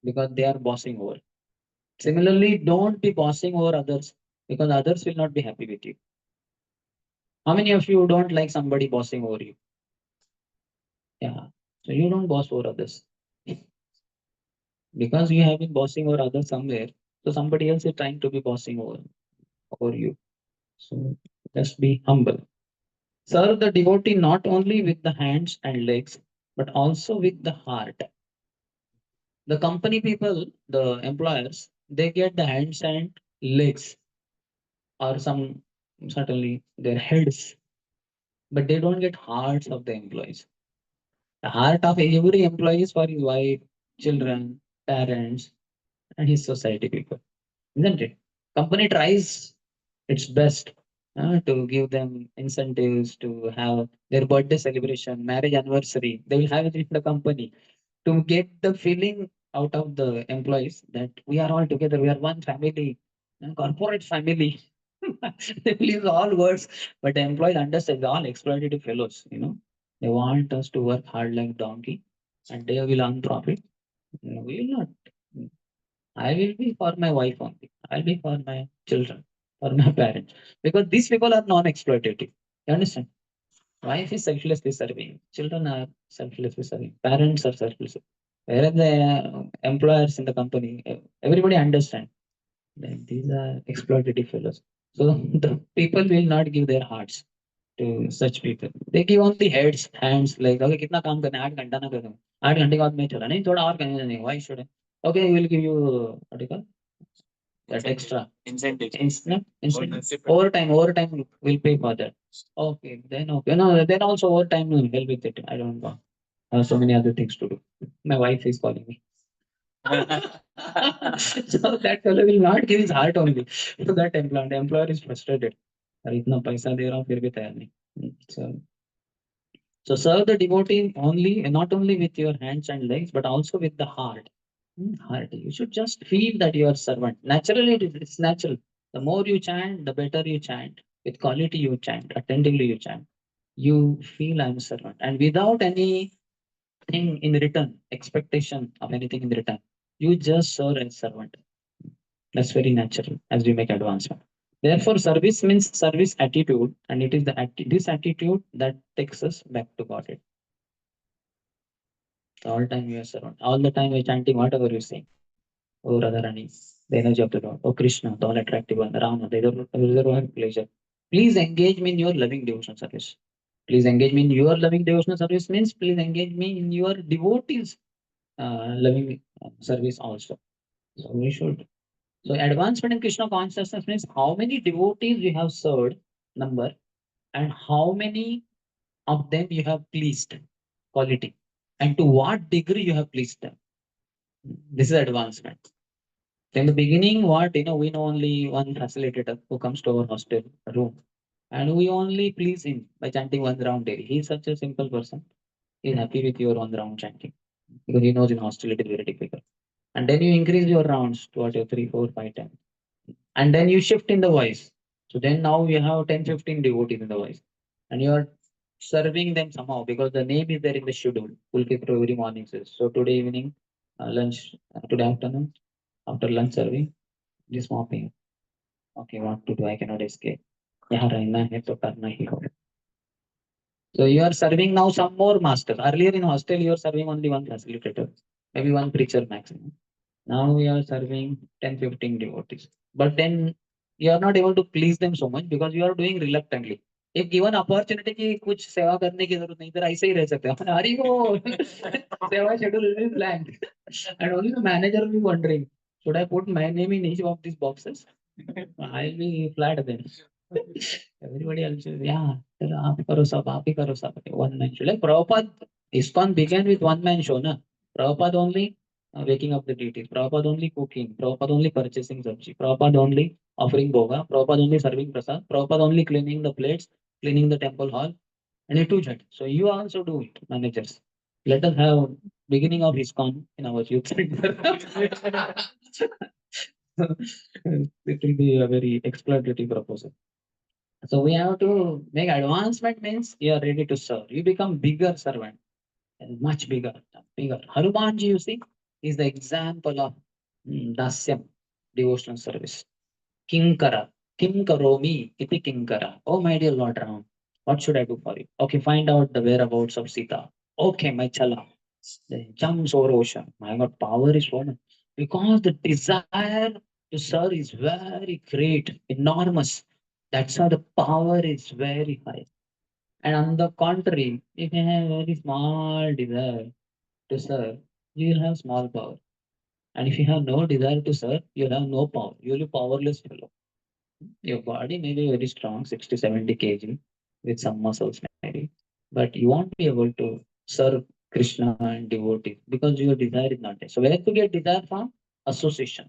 A: because they are bossing over. Similarly, don't be bossing over others because others will not be happy with you. How many of you don't like somebody bossing over you? Yeah. So you don't boss over others because you have been bossing over others somewhere. So somebody else is trying to be bossing over you. So just be humble. Serve the devotee not only with the hands and legs, but also with the heart. The company people, the employers, they get the hands and legs, or some certainly their heads, but they don't get hearts of the employees. The heart of every employee is for his wife, children, parents, and his society people, isn't it? Company tries its best to give them incentives to have their birthday celebration, marriage anniversary. They will have it in the company to get the feeling out of the employees that we are all together, we are one family, corporate family. They use all words, but the employees understand, all exploitative fellows, They want us to work hard like donkey and they will earn profit. No, we will not. I will be for my wife only. I'll be for my children. or my parents. Because these people are non-exploitative. You understand? Wife is selflessly serving. Children are selflessly serving. Parents are selfless. Whereas the employers in the company, everybody understand that these are exploitative fellows. So the people will not give their hearts to such people. They give only heads, hands, like, okay, कितना काम करना है, 8 घंटा ना करूँ, 8 घंटे के बाद मैं चला नहीं, थोड़ा और करना नहीं, why should I? Okay, we will give you what do you call that extra incentive. Overtime will pay for that. Okay, then okay. No, then also overtime will help with it. I don't know. So many other things to do. My wife is calling me. So that fellow will not give his heart only to that employer. The employer is frustrated. अरे इतना पैसा दे रहा हूँ फिर भी तैयार नहीं. So serve the devotee only, not only with your hands and legs, but also with the heart. Heart. You should just feel that you are servant. Naturally, it's natural. The more you chant, the better you chant. With quality you chant, attentively you chant. You feel I'm a servant. And without anything in return, expectation of anything in return, you just serve as servant. That's very natural as we make advancement. Therefore, service means service attitude, and it is this attitude that takes us back to God. All time you are servant. All the time you're chanting whatever you say. Oh Radharani, the energy of the Lord. Oh Krishna, the all attractive one. Rama, the reservoir of pleasure. Please engage me in your loving devotional service. Please engage me in your loving devotional service means please engage me in your devotees loving service also. So we should. So advancement in Krishna consciousness means how many devotees you have served, number, and how many of them you have pleased, quality, and to what degree you have pleased them. This is advancement. So in the beginning, what we know only one facilitator who comes to our hostel room, and we only please him by chanting one round daily. He is such a simple person. He is happy with your one round chanting because he knows in hostel it is very difficult. And then you increase your rounds to what, 3, 4, 5, 10. And then you shift in the voice. So then now you have 10, 15 devotees in the voice. And you are serving them somehow because the name is there in the schedule. Pulkitra every morning says. So today evening, lunch, today afternoon, after lunch serving, this mopping. Okay, what to do? I cannot escape. यहाँ रहना है तो करना ही होगा. So you are serving now some more masters. Earlier in hostel, you are serving only one facilitator, maybe one preacher maximum. Now we are serving 10, 15 devotees. But then you are not able to please them so much because you are doing reluctantly. एक given opportunity की कुछ सेवा करने की जरूरत नहीं, इधर ऐसे ही रह सकते हैं. हरी को सेवा schedule will be blank. And only the manager will be wondering, should I put my name in each of these boxes? I'll be flat then. Everybody else is, yeah, चलो आप करो सब, आप ही करो सब. One man show. Like Prabhupada, ISKCON began with one man show, na? Prabhupada only waking up the deities. Prabhupada only cooking. Prabhupada only purchasing sabji. Prabhupada only offering bhoga. Prabhupada only serving prasad. Prabhupada only cleaning the plates, cleaning the temple hall, and it too that. So you also do it, managers. Let us have beginning of ISKCON in our youth center. It will be a very exploitative proposal. So we have to make advancement means you are ready to serve. You become bigger servant and much bigger, bigger. Hanumanji, you see, is the example of dasyam, devotional service. Kinkara, Kim Karomi, Iti Kinkara. Oh, my dear Lord Ram, what should I do for you? Okay, find out the whereabouts of Sita. Okay, my chala. Then jumps over ocean. My God, power is one. Because the desire to serve is very great, enormous. That's how the power is very high. And on the contrary, if you have very small desire to serve, you will have small power. And if you have no desire to serve, you will have no power. You will be powerless fellow. Your body may be very strong, 60, 70 kg, with some muscles maybe, but you won't be able to serve Krishna and devotees because your desire is not there. So where to get desire from? Association.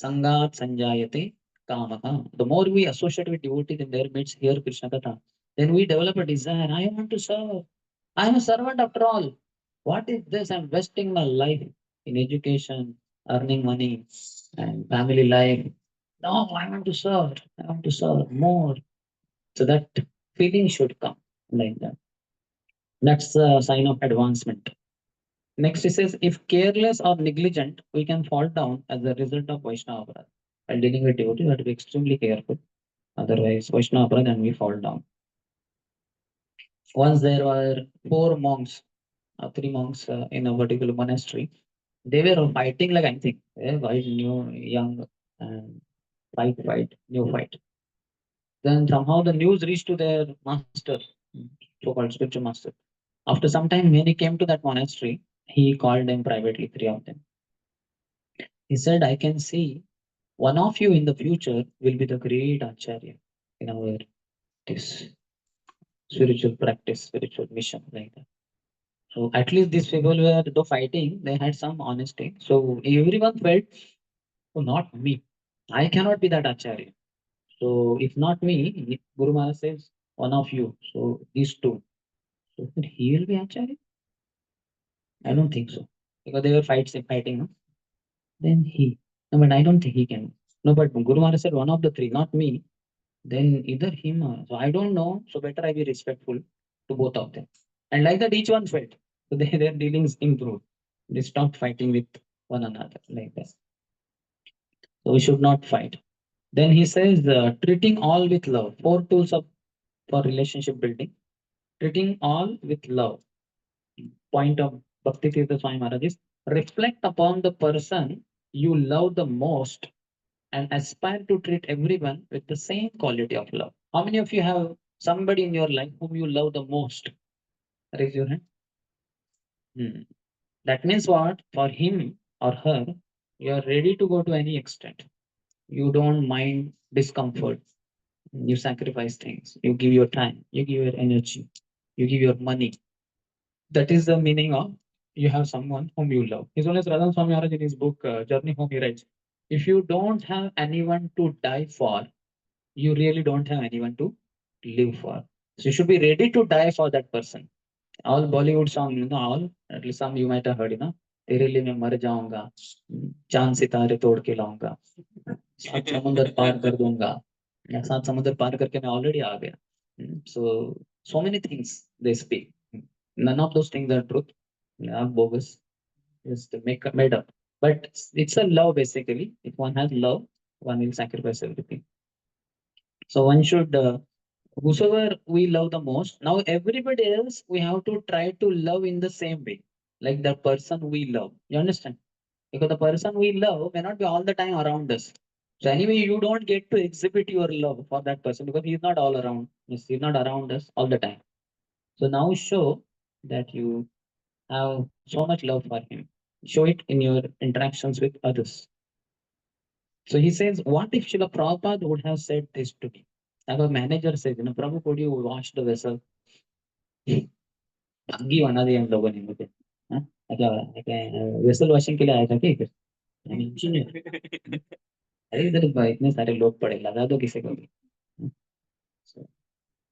A: Sangat sanjayate kamaka. The more we associate with devotees in their midst, hear Krishna Katha, then we develop a desire. I want to serve. I am a servant after all. What is this? I'm wasting my life in education, earning money, and family life. No, I want to serve. I want to serve more. So that feeling should come like that. That's a sign of advancement. Next, it says, if careless or negligent, we can fall down as a result of Vaishnava. While dealing with devotee, we have to be extremely careful. Otherwise, Vaishnava approach and we fall down. Once there were four monks, three monks in a particular monastery. They were fighting like anything. Fight new, young, and new fight. Then somehow the news reached to their master, so-called spiritual master. After some time, when he came to that monastery, he called them privately, three of them. He said, I can see one of you in the future will be the great Acharya in our this spiritual practice, spiritual mission, like that. So at least these people were, though fighting, they had some honesty. So everyone felt, oh, not me. I cannot be that Acharya. So if not me, Guru Maharaj says, one of you. So these two. So he will be Acharya? I don't think so. Because they were fighting. No? Then he. No, but I don't think he can. No, but Guru Maharaj said, one of the three, not me. Then either him or. So I don't know. So better I be respectful to both of them. And like that, each one felt. So their dealings improved. They stopped fighting with one another like that. So we should not fight. Then he says, treating all with love. Four tools of for relationship building. Treating all with love. Point of Bhakti Tirtha Swami Maharaj is reflect upon the person you love the most and aspire to treat everyone with the same quality of love. How many of you have somebody in your life whom you love the most? Raise your hand. Hmm. That means what? For him or her, you are ready to go to any extent. You don't mind discomfort. You sacrifice things. You give your time. You give your energy. You give your money. That is the meaning of you have someone whom you love. His Holiness Radhan Swami Maharaj in his book Journey Home, he writes, if you don't have anyone to die for, you really don't have anyone to live for. So you should be ready to die for that person. All Bollywood song, all at least some you might have heard, तेरे लिए मैं मर जाऊंगा, चांद सितारे तोड़ के लाऊंगा, सात समुंदर पार कर दूंगा, या सात समुंदर पार करके मैं ऑलरेडी आ गया. So many things they speak. None of those things are truth. They are bogus. Just made up. But it's a love basically. If one has love, one will sacrifice everything. So one should whosoever we love the most. Now everybody else we have to try to love in the same way, like the person we love. You understand? Because the person we love may not be all the time around us. So anyway, you don't get to exhibit your love for that person because he's not all around. He's not around us all the time. So now show that you have so much love for him. Show it in your interactions with others. So he says, what if Srila Prabhupada would have said this to me? Our manager says, Prabhu, could you wash the vessel? भाग्य बना दिया हम लोगों ने मुझे. हाँ? Vessel washing के लिए आया था क्या इधर? मैंने कुछ नहीं. अरे इधर इतने सारे लोग पड़े, लगा दो किसी को भी. So,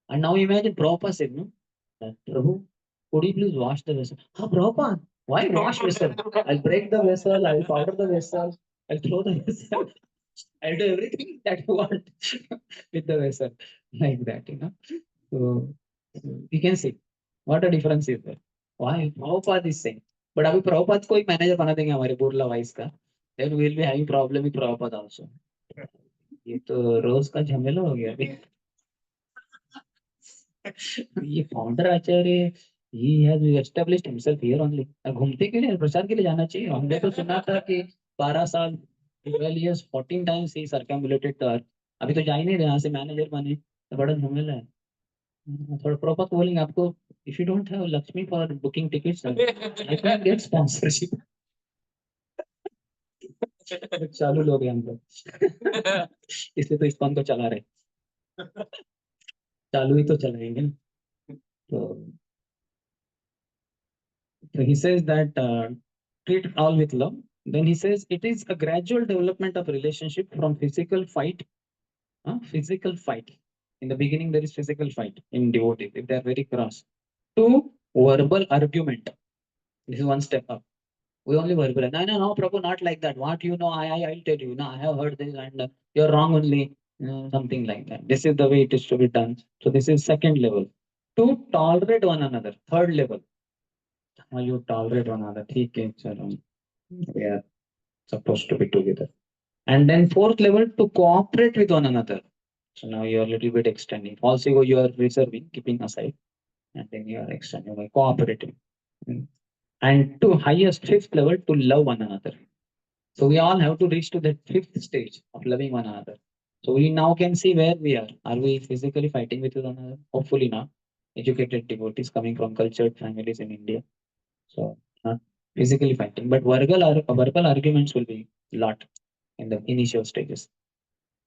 A: and now imagine Prabhupada said, no, that, Prabhu, could you please wash the vessel? Ah, Prabhupada, why wash vessel? I'll break the vessel, I'll powder the vessel, I'll throw the vessel, I'll do everything that you want with the vessel. Like that. So you can see what a difference is there. Why? Prabhupada is saying. But अभी Prabhupada को एक manager बना देंगे हमारे Burla vice का. Then we'll be having problem with Prabhupada also. ये तो रोज का झमेला हो गया अभी. ये founder Acharya he has established himself here only. घूमते के लिए प्रचार के लिए जाना चाहिए. हमने तो सुना था कि 12 साल 12 years 14 times he circumambulated the earth. अभी तो जा ही नहीं रहे, यहाँ से मैनेजर बने तो बड़ा झमेला है. थोड़ा प्रॉपर बोलेंगे आपको. If you don't have Lakshmi for booking tickets I can get sponsorship. चालू लोग हैं हम लोग. इसलिए तो इस्कॉन को चला रहे. चालू ही तो चलाएंगे. तो So he says that treat all with love. Then he says it is a gradual development of relationship from physical fight. Physical fight. In the beginning, there is physical fight in devotees if they are very cross. To verbal argument. This is one step up. We only verbal. No, Prabhu, not like that. What you know, I'll tell you. No, I have heard this and you're wrong only. Something like that. This is the way it is to be done. So this is second level. To tolerate one another. Third level. You tolerate one another. Okay, we are supposed to be together. And then fourth level, to cooperate with one another. So now you are a little bit extending. False ego you are reserving, keeping aside, and then you are extending by cooperating. Mm. And to highest fifth level, to love one another. So we all have to reach to that fifth stage of loving one another. So we now can see where we are. Are we physically fighting with one another? Hopefully not. Educated devotees coming from cultured families in India. So not physically fighting, but verbal arguments will be lot in the initial stages.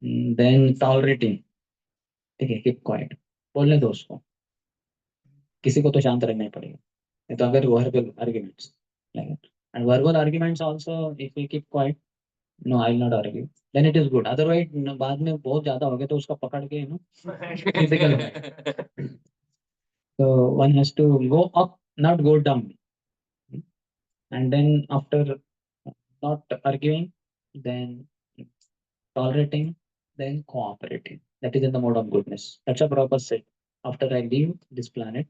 A: Then tolerating. ठीक है, keep quiet. बोलने दो उसको. किसी को तो शांत रहना ही पड़ेगा. नहीं तो अगर verbal arguments. Like that. And verbal arguments also, if we keep quiet, no, I will not argue. Then it is good. Otherwise, बाद में बहुत ज्यादा हो गया तो उसका पकड़ के physical. So one has to go up, not go down. And then after not arguing, then tolerating, then cooperating. That is in the mode of goodness. That's a proper said. After I leave this planet,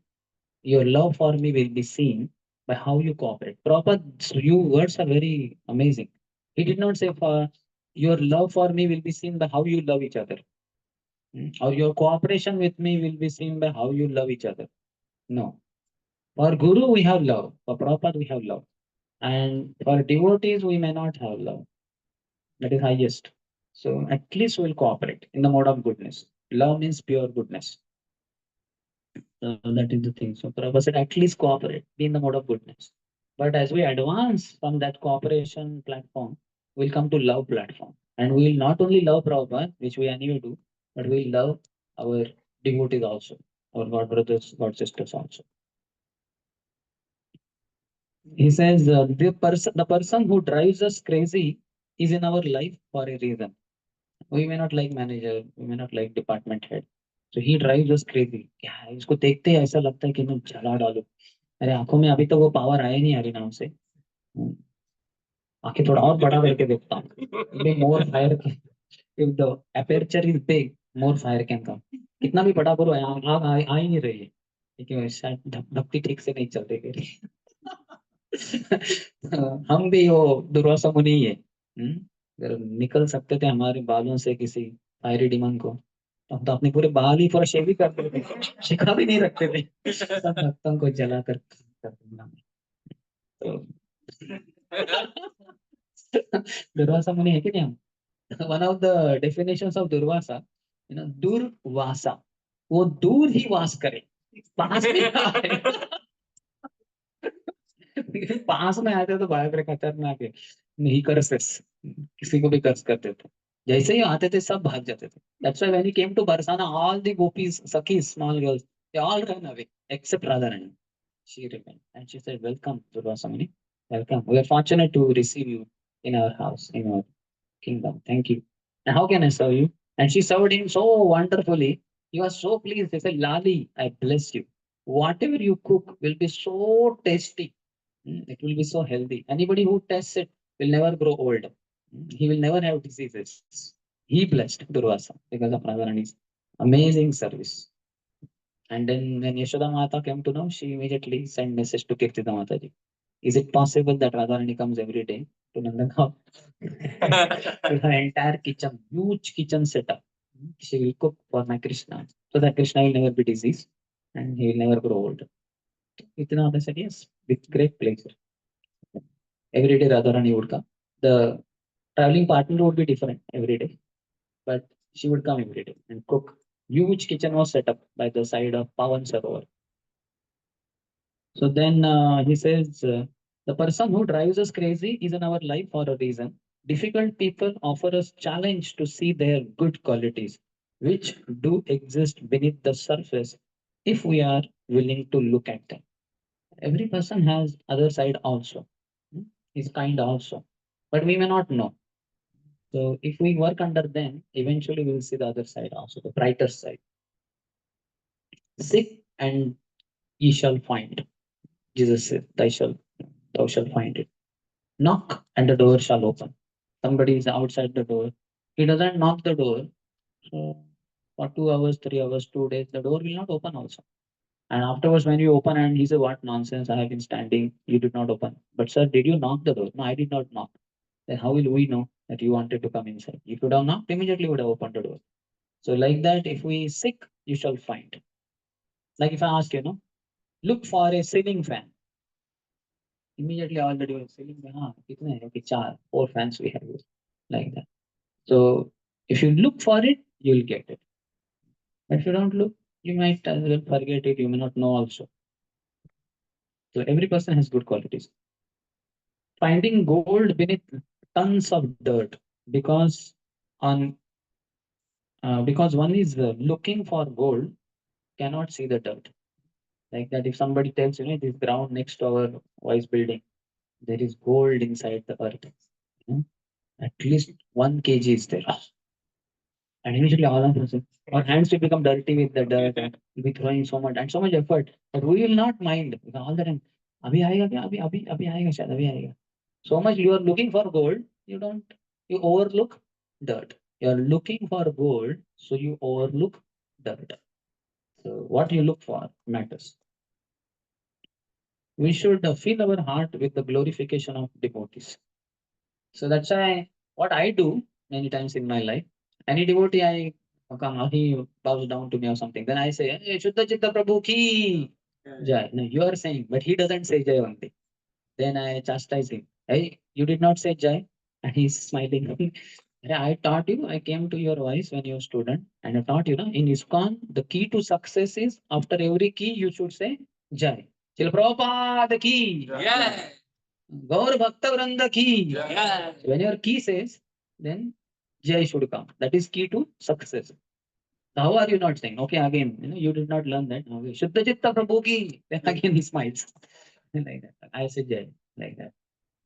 A: your love for me will be seen by how you cooperate. Proper, you words are very amazing. He did not say for your love for me will be seen by how you love each other. Or your cooperation with me will be seen by how you love each other. No. For Guru, we have love. For Prabhupada, we have love. And for devotees, we may not have love. That is highest. So at least we'll cooperate in the mode of goodness. Love means pure goodness. So that is the thing. So Prabhupada said, at least cooperate, be in the mode of goodness. But as we advance from that cooperation platform, we'll come to love platform. And we'll not only love Prabhupada, which we anyway do, but we'll love our devotees also, our God brothers, God sisters also. He says, the person who drives us crazy is in our life for a reason. We may not like manager, we may not like department head. So he drives us crazy. क्या है, इसको देखते ही ऐसा लगता है कि मैं जला डालूं. अरे आंखों में अभी तो वो पावर आया नहीं हरि नाम से. आंखें थोड़ा और बड़ा करके देखता हूँ. मोर fire. If the aperture is big, more fire can come. कितना भी बड़ा करो आग आ ही नहीं रही है. क्योंकि शायद धकती ठीक से नहीं चलते फिर. हम भी वो दुर्वासा मुनि ही है. अगर निकल सकते थे हमारे बालों से किसी फायरी डिमन को, तो हम तो अपने पूरे बाल ही पूरा शेव ही करते थे, शिखा भी नहीं रखते थे. सब भक्तों को जला कर दूंगा. तो दुर्वासा मुनि है कि नहीं हम. One of the definitions of durvasa, durvasa, वो दूर ही वास करे, पास में ना आए. पास में आते तो भयंकर खतरनाक है. नहीं कर किसी को भी कर्ज करते थे. जैसे ही आते थे सब भाग जाते थे. That's why when he came to Barsana, all the gopis, Sakhis, small girls, they all ran away except Radharani. She remained and she said, "Welcome, Durvasa Muni. Welcome. We are fortunate to receive you in our house, in our kingdom. Thank you. And how can I serve you?" And she served him so wonderfully. He was so pleased. He said, "Lali, I bless you. Whatever you cook will be so tasty. It will be so healthy. Anybody who tests it will never grow old. He will never have diseases." He blessed Durvasa because of Radharani's amazing service. And then when Yashoda Mata came to know, she immediately sent message to Kirtida Mataji. Is it possible that Radharani comes every day to Nandagaon? To her entire kitchen, huge kitchen setup. She will cook for my Krishna so that Krishna will never be diseased and he will never grow old. Kirtida Mata said yes, with great pleasure. Every day Radharani would come. The traveling partner would be different every day, but she would come every day and cook. Huge kitchen was set up by the side of Pawan Sarovar. So then he says, the person who drives us crazy is in our life for a reason. Difficult people offer us challenge to see their good qualities, which do exist beneath the surface if we are willing to look at them. Every person has other side also. Is kind also, but we may not know. So if we work under them, eventually we will see the other side also, the brighter side. Seek and ye shall find. Jesus said, thou shalt find it. Knock and the door shall open. Somebody is outside the door. He doesn't knock the door. So for 2 hours, 3 hours, 2 days, the door will not open also. And afterwards, when you open and he said, "What nonsense, I have been standing, you did not open." But sir, did you knock the door? No, I did not knock. Then how will we know that you wanted to come inside? If you would have knocked, immediately would have opened the door. So like that, if we seek, you shall find. Like if I ask you, no, look for a ceiling fan. Immediately already ceiling fan, kitne hai? Okay, four fans we have here. Like that. So if you look for it, you'll get it. But if you don't look, you might as well forget it. You may not know also. So every person has good qualities. Finding gold beneath tons of dirt because on because one is looking for gold cannot see the dirt. Like that, if somebody tells you, this ground next to our wise building, there is gold inside the earth. You know, at least 1 kg is there. And immediately all of us, our hands will become dirty with the dirt and we'll be throwing so much effort. But we will not mind because all the time. Abhi aayega kya? Abhi aayega shayad, abhi aayega. So much you are looking for gold, you overlook dirt. You are looking for gold, so you overlook dirt. So what you look for matters. We should fill our heart with the glorification of devotees. So that's why what I do many times in my life, any devotee I come, he bows down to me or something, then I say, hey, Shuddha Chitta Prabhu ki Jai. No, you are saying, but he doesn't say Jai only. Then I chastise him. Hey, you did not say Jai. And he's smiling. I taught you, I came to your voice when you were student, and I taught you, in ISKCON, the key to success is after every key, you should say Jai. Chil Prabhupada ki. Yeah. Gaur Bhakta Vranda ki. Yeah. When your key says, then Jai should come. That is key to success. How are you not saying? Okay, again, you did not learn that. Okay. Shuddha Chitta Prabhu ki. Then again he smiles. Like that. I say Jai. Like that.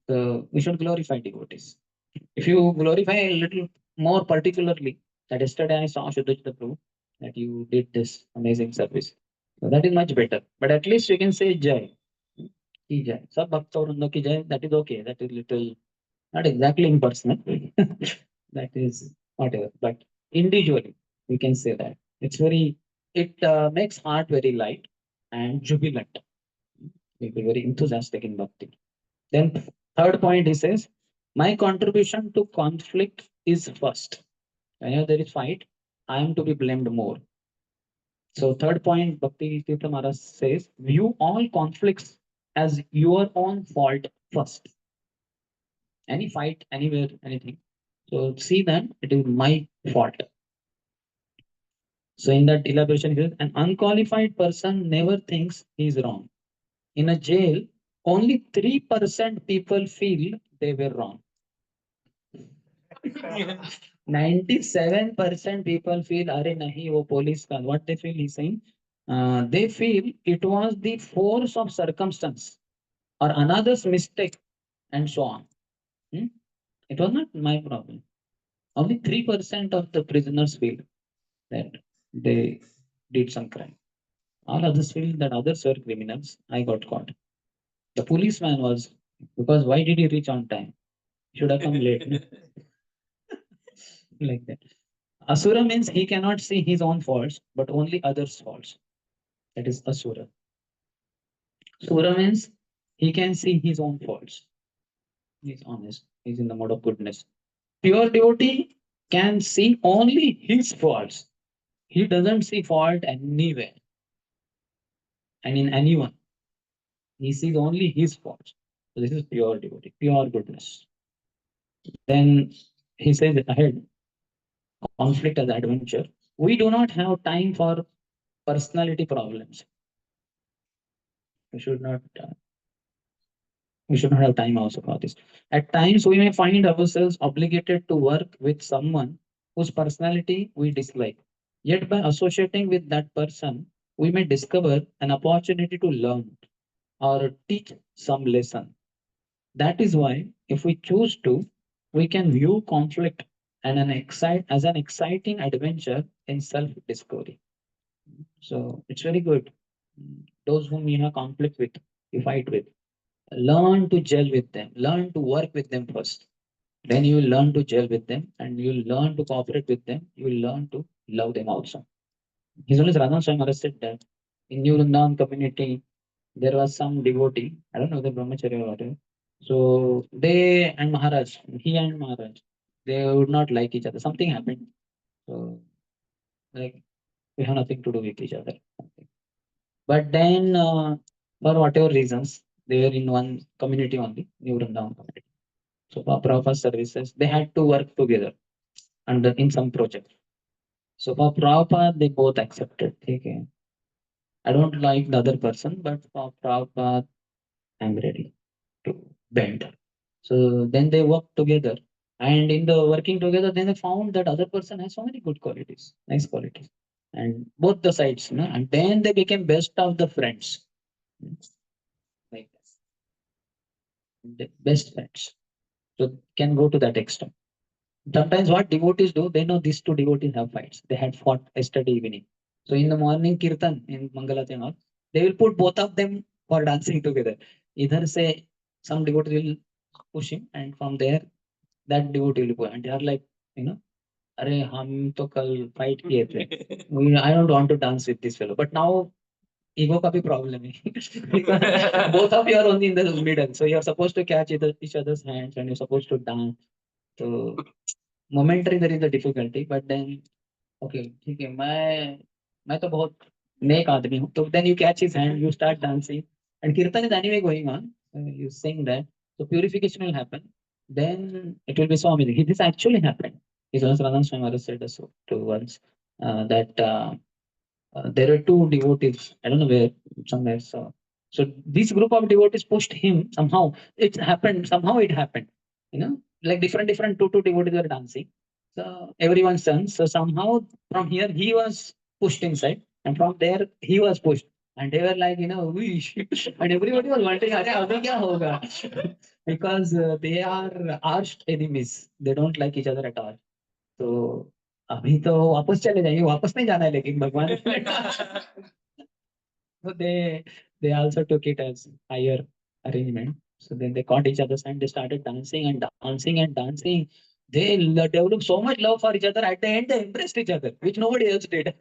A: So we should glorify devotees. If you glorify a little more particularly, that yesterday I saw Shuddha Chitta Prabhu, that you did this amazing service. So that is much better. But at least you can say Jai. Ki Jai. Sab Bhakta Vranda ki Jai. That is okay. That is little, not exactly impersonal. That is whatever. But individually, we can say that. It makes heart very light and jubilant. We'll be very enthusiastic in bhakti. Then third point, he says, my contribution to conflict is first. Whenever there is fight, I am to be blamed more. So third point, Bhakti Tirtha Maharaj says, view all conflicts as your own fault first. Any fight, anywhere, anything. So see that it is my fault. So in that elaboration, he says, an unqualified person never thinks he is wrong. In a jail, only 3% people feel they were wrong. 97% people feel, Are nahi, wo police ka. What they feel, he's saying, they feel it was the force of circumstance or another's mistake and so on. Hmm? It was not my problem. Only 3% of the prisoners feel that they did some crime. All others feel that others were criminals. I got caught. The policeman was, because why did he reach on time? Should have come late. Like that. Asura means he cannot see his own faults, but only others' faults. That is Asura. Sura means he can see his own faults. He's honest. He's in the mode of goodness. Pure devotee can see only his faults. He doesn't see fault anywhere and in anyone. He sees only his faults. So this is pure devotee, pure goodness. Then he says ahead, conflict as adventure. We do not have time for personality problems. We should not. We should not have time also for this. At times, we may find ourselves obligated to work with someone whose personality we dislike. Yet, by associating with that person, we may discover an opportunity to learn or teach some lesson. That is why, if we choose to, we can view conflict and as an exciting adventure in self-discovery. So it's very good. Those whom you have conflict with, you fight with, learn to gel with them, learn to work with them first. Then you will learn to gel with them and you will learn to cooperate with them. You will learn to love them also. His Holiness Radhan Swami Maharaj said that in New Vrindavan community, there was some devotee, I don't know the brahmachari or whatever. So they and Maharaj, he and Maharaj, they would not like each other. Something happened. So Like we have nothing to do with each other. But then, for whatever reasons, they were in one community only, New Vrindavan community. So for Prabhupada services, they had to work together under in some project. So for Prabhupada, they both accepted. Okay, I don't like the other person, but for Prabhupada, I'm ready to bend. So then they worked together. And in the working together, then they found that other person has so many good qualities, nice qualities. And both the sides, and then they became best of the friends. Like this. The best friends. So can go to that extent. Sometimes what devotees do, they know these two devotees have fights. They had fought yesterday evening. So in the morning kirtan in Mangalati and all, they will put both of them for dancing together. Either say some devotee will push him, and from there that devotee will push. And they are like, you know, अरे हम तो कल fight किए थे. I don't want to dance with this fellow. But now ego का भी problem है. Because both of you are only in the middle. So you are supposed to catch each other's hands and you're supposed to dance. So momentary there is a difficulty, but then okay, ठीक है, मैं तो बहुत नेक आदमी हूँ. तो then you catch his hand, you start dancing, and kirtan is anyway going on. You sing that, so purification will happen. Then it will be so amazing. This actually happened. His Sundarshyam Pr said so to us that there are two devotees. I don't know where, somewhere. So this group of devotees pushed him somehow. It happened somehow. It happened. Like different two devotees were dancing. So everyone's turn. So somehow from here he was pushed inside, and from there he was pushed. And they were like, "Whoosh." And everybody was wondering, "Arey, abhi kya hoga?" Because they are arch enemies. They don't like each other at all. तो अभी तो वापस चले जाएंगे, वापस नहीं जाना है लेकिन भगवान so they also took it as higher arrangement. So then they caught each other's hand, they started dancing and dancing and dancing. They developed so much love for each other. At the end, they embraced each other, which nobody else did.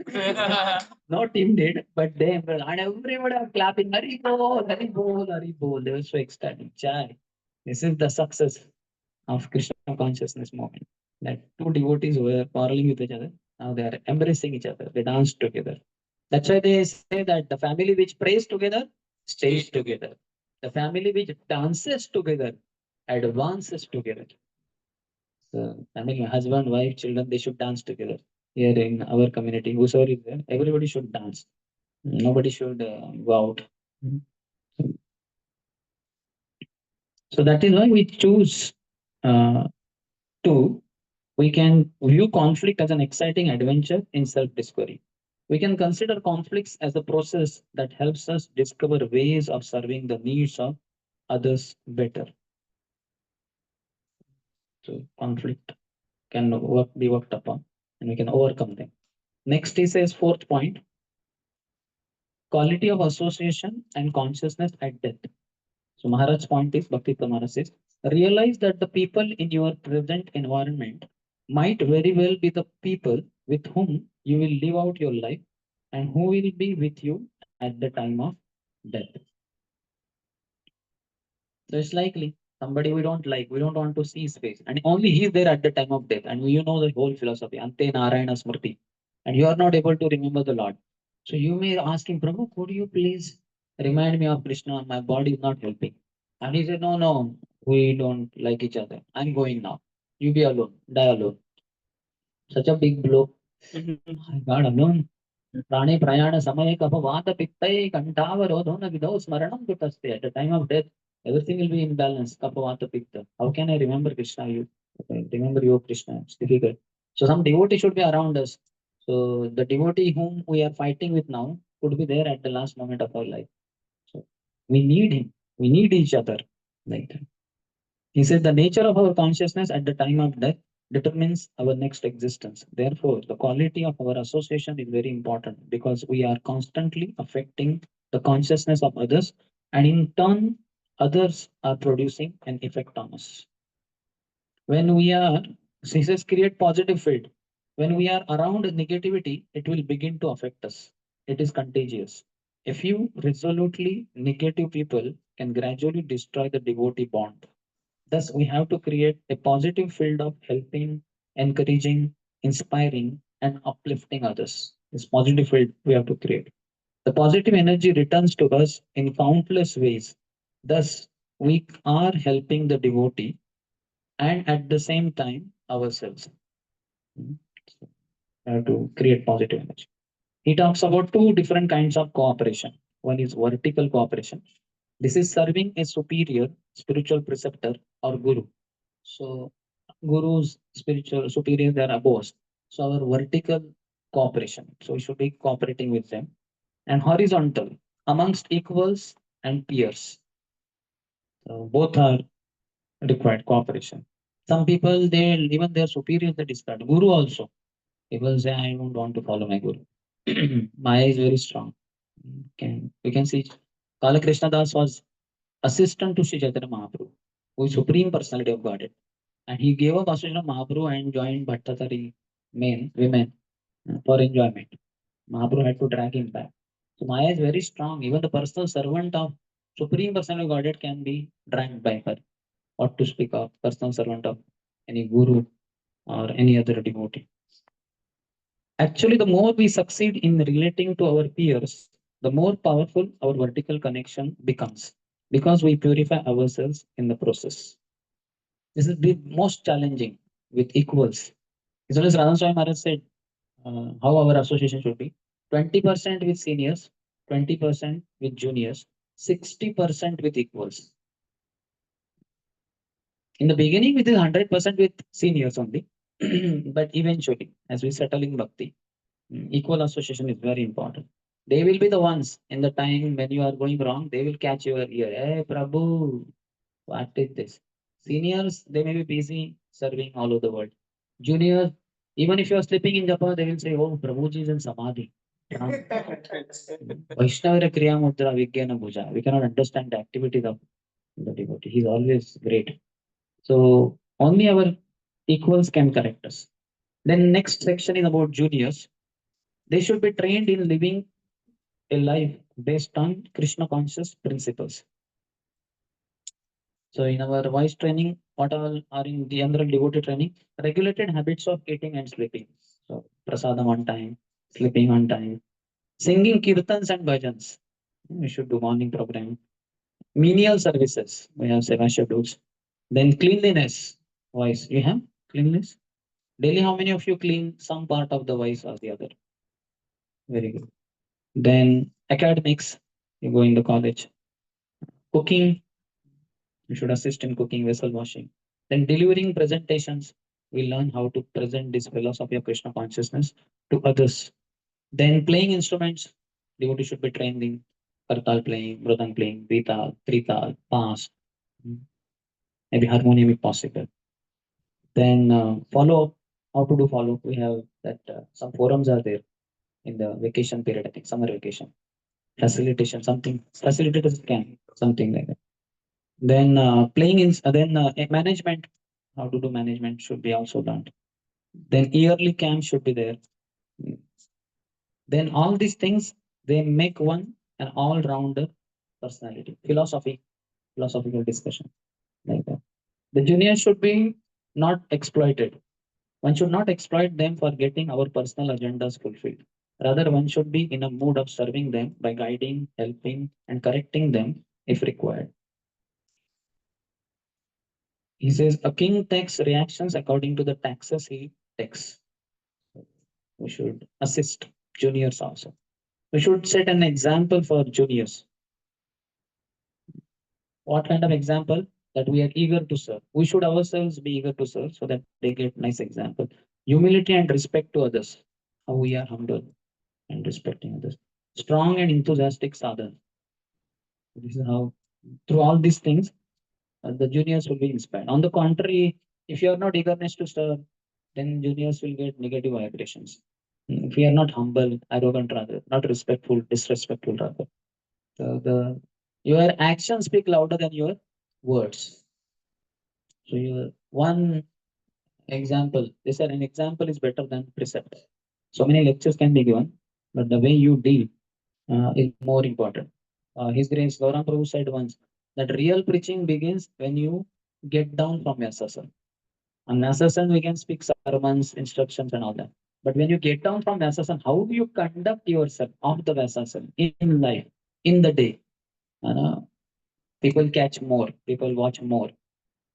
A: Not team did, but they embraced. And everybody was clapping, Hari Bol, Hari Bol, Hari Bol. They were so ecstatic. Chai. This is the success of Krishna consciousness movement. That two devotees were quarreling with each other. Now they are embracing each other. They dance together. That's why they say that the family which prays together stays together. The family which dances together advances together. So, I mean, husband, wife, children, they should dance together. Here in our community, whosoever is there, everybody should dance. Nobody should go out. Mhm. So that is why we choose uh, to we can view conflict as an exciting adventure in self discovery. We can consider conflicts as a process that helps us discover ways of serving the needs of others better. So, conflict can be worked upon and we can overcome them. Next, he says, fourth point, quality of association and consciousness at death. So, Maharaj's point is, Bhakti Maharaj says, realize that the people in your present environment might very well be the people with whom you will live out your life and who will be with you at the time of death. So it's likely somebody we don't like, we don't want to see his face, and only he is there at the time of death. And you know the whole philosophy, Ante Narayana Smriti, and you are not able to remember the Lord. So you may ask him, Prabhu, could you please remind me of Krishna? My body is not helping. And he said, No, no, we don't like each other. I'm going now. You be alone, die alone. Such a big blow. I got alone. Prane Prayana Samaya Kapavata Pittai Kantavarodhona Vidho Smaranam Kutaste. At the time of death, everything will be in balance. Kapavata Pitta. How can I remember Krishna? You remember you, Krishna. It's difficult. So some devotee should be around us. So the devotee whom we are fighting with now could be there at the last moment of our life. So we need him. We need each other. Like that. He said the nature of our consciousness at the time of death determines our next existence. Therefore, the quality of our association is very important because we are constantly affecting the consciousness of others, and in turn, others are producing an effect on us. When we are, he says, create positive field. When we are around negativity, it will begin to affect us. It is contagious. A few resolutely negative people can gradually destroy the devotee bond. Thus, we have to create a positive field of helping, encouraging, inspiring, and uplifting others. This positive field we have to create. The positive energy returns to us in countless ways. Thus, we are helping the devotee and at the same time ourselves. Mm. So, we have to create positive energy. He talks about two different kinds of cooperation. One is vertical cooperation. This is serving a superior spiritual preceptor or guru. So, gurus, spiritual superiors, they are above us. So, our vertical cooperation. So, we should be cooperating with them. And horizontal, amongst equals and peers. So, both are required cooperation. Some people, they even their superiors, they discard. Guru also. People say, I don't want to follow my guru. Maya is very strong. We can see Kala Krishna Das was assistant to Sri Chaitanya Mahaprabhu, who is Supreme Personality of Godhead. And he gave up association of Mahaprabhu and joined Bhattatari women for enjoyment. Mahaprabhu had to drag him back. So Maya is very strong. Even the personal servant of Supreme Personality of Godhead can be dragged by her. What to speak of personal servant of any guru or any other devotee. Actually, the more we succeed in relating to our peers, the more powerful our vertical connection becomes because we purify ourselves in the process. This is the most challenging with equals. As well as Radha Swami Maharaj said, how our association should be 20% with seniors, 20% with juniors, 60% with equals. In the beginning, we did 100% with seniors only, but eventually, as we settle in bhakti, equal association is very important. They will be the ones in the time when you are going wrong, they will catch your ear. Hey, Prabhu, what is this? Seniors, they may be busy serving all over the world. Juniors, even if you are sleeping in Japan, they will say, oh, Prabhuji is in Samadhi. Vaishnava Kriya Mudra Vijnana Bhuja. We cannot understand the activities of the devotee. He's always great. So only our equals can correct us. Then next section is about juniors. They should be trained in living a life based on Krishna conscious principles. So in our voice training, what all are in the general devotee training? Regulated habits of eating and sleeping. So prasadam on time, sleeping on time, singing kirtans and bhajans. We should do morning program. Menial services. We have seva schedules. Then cleanliness. Voice. You have cleanliness? Daily, how many of you clean some part of the voice or the other? Very good. Then academics. You go in the college. Cooking. You should assist in cooking, vessel washing. Then delivering presentations, we learn how to present this philosophy of Krishna consciousness to others. Then playing instruments, devotee should be trained in kartal playing, mridang playing, vital, trital, pas, maybe harmonium if possible. Then follow up, how to do follow up. We have that some forums are there in the vacation period, I think summer vacation. Facilitation, something, facilitators can, something like that. Then playing in, management, how to do management should be also learned. Then yearly camp should be there. Then all these things, they make one an all-rounder personality. Philosophical discussion like that. The juniors should be not exploited. One should not exploit them for getting our personal agendas fulfilled. Rather, one should be in a mood of serving them by guiding, helping, and correcting them if required. He says a king takes reactions according to the taxes he takes. We should assist juniors also. We should set an example for juniors. What kind of example? That we are eager to serve. We should ourselves be eager to serve so that they get nice example. Humility and respect to others. How we are humble and respecting others. Strong and enthusiastic sadhana. This is how, through all these things, the juniors will be inspired. On the contrary, if you are not eagerness to serve, then juniors will get negative vibrations. If you are not humble, arrogant rather, not respectful, disrespectful rather. So your actions speak louder than your words. So your one example, they said an example is better than precept. So many lectures can be given, but the way you deal is more important. His Grace Gaurang Prabhu said once that real preaching begins when you get down from your sasana. On Nasasan, we can speak sermons, instructions, and all that. But when you get down from Vyasasana, how do you conduct yourself of the Vyasasana in life, in the day? Uh, People catch more, people watch more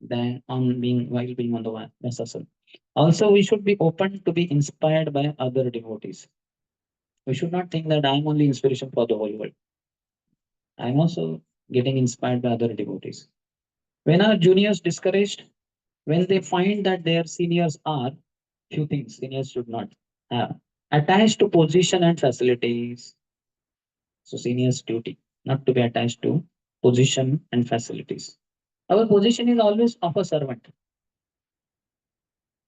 A: than on being while being on the Vyasasana. Also, we should be open to be inspired by other devotees. We should not think that I'm only inspiration for the whole world. I'm also getting inspired by other devotees. When our juniors discouraged, when they find that their seniors are, few things seniors should not have, attached to position and facilities. So seniors' duty not to be attached to position and facilities. Our position is always of a servant.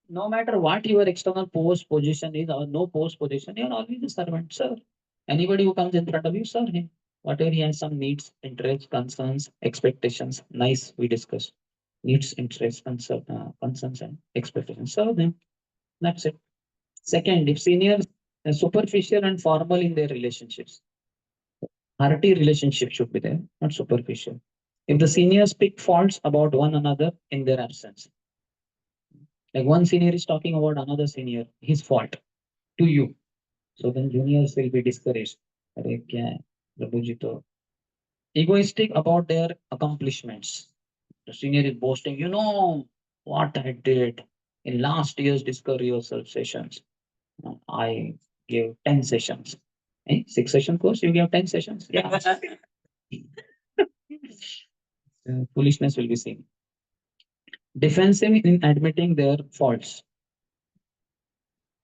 A: No matter what your external post position is or no post position, you're always a servant, sir. Anybody who comes in front of you, serve him. Whatever he has some needs, interests, concerns, expectations, nice, we discuss. Needs, interests, concerns, and expectations. Serve them. That's it. Second, if seniors are superficial and formal in their relationships, hearty relationship should be there, not superficial. If the seniors pick faults about one another in their absence, like one senior is talking about another senior, his fault to you, so then juniors will be discouraged. अरे क्या है, प्रभु जी तो egoistic about their accomplishments. The senior is boasting, you know what I did in last year's discovery yourself sessions. I gave 10 sessions. 6 session course, you gave 10 sessions. Yeah. Foolishness will be seen. Defensive in admitting their faults.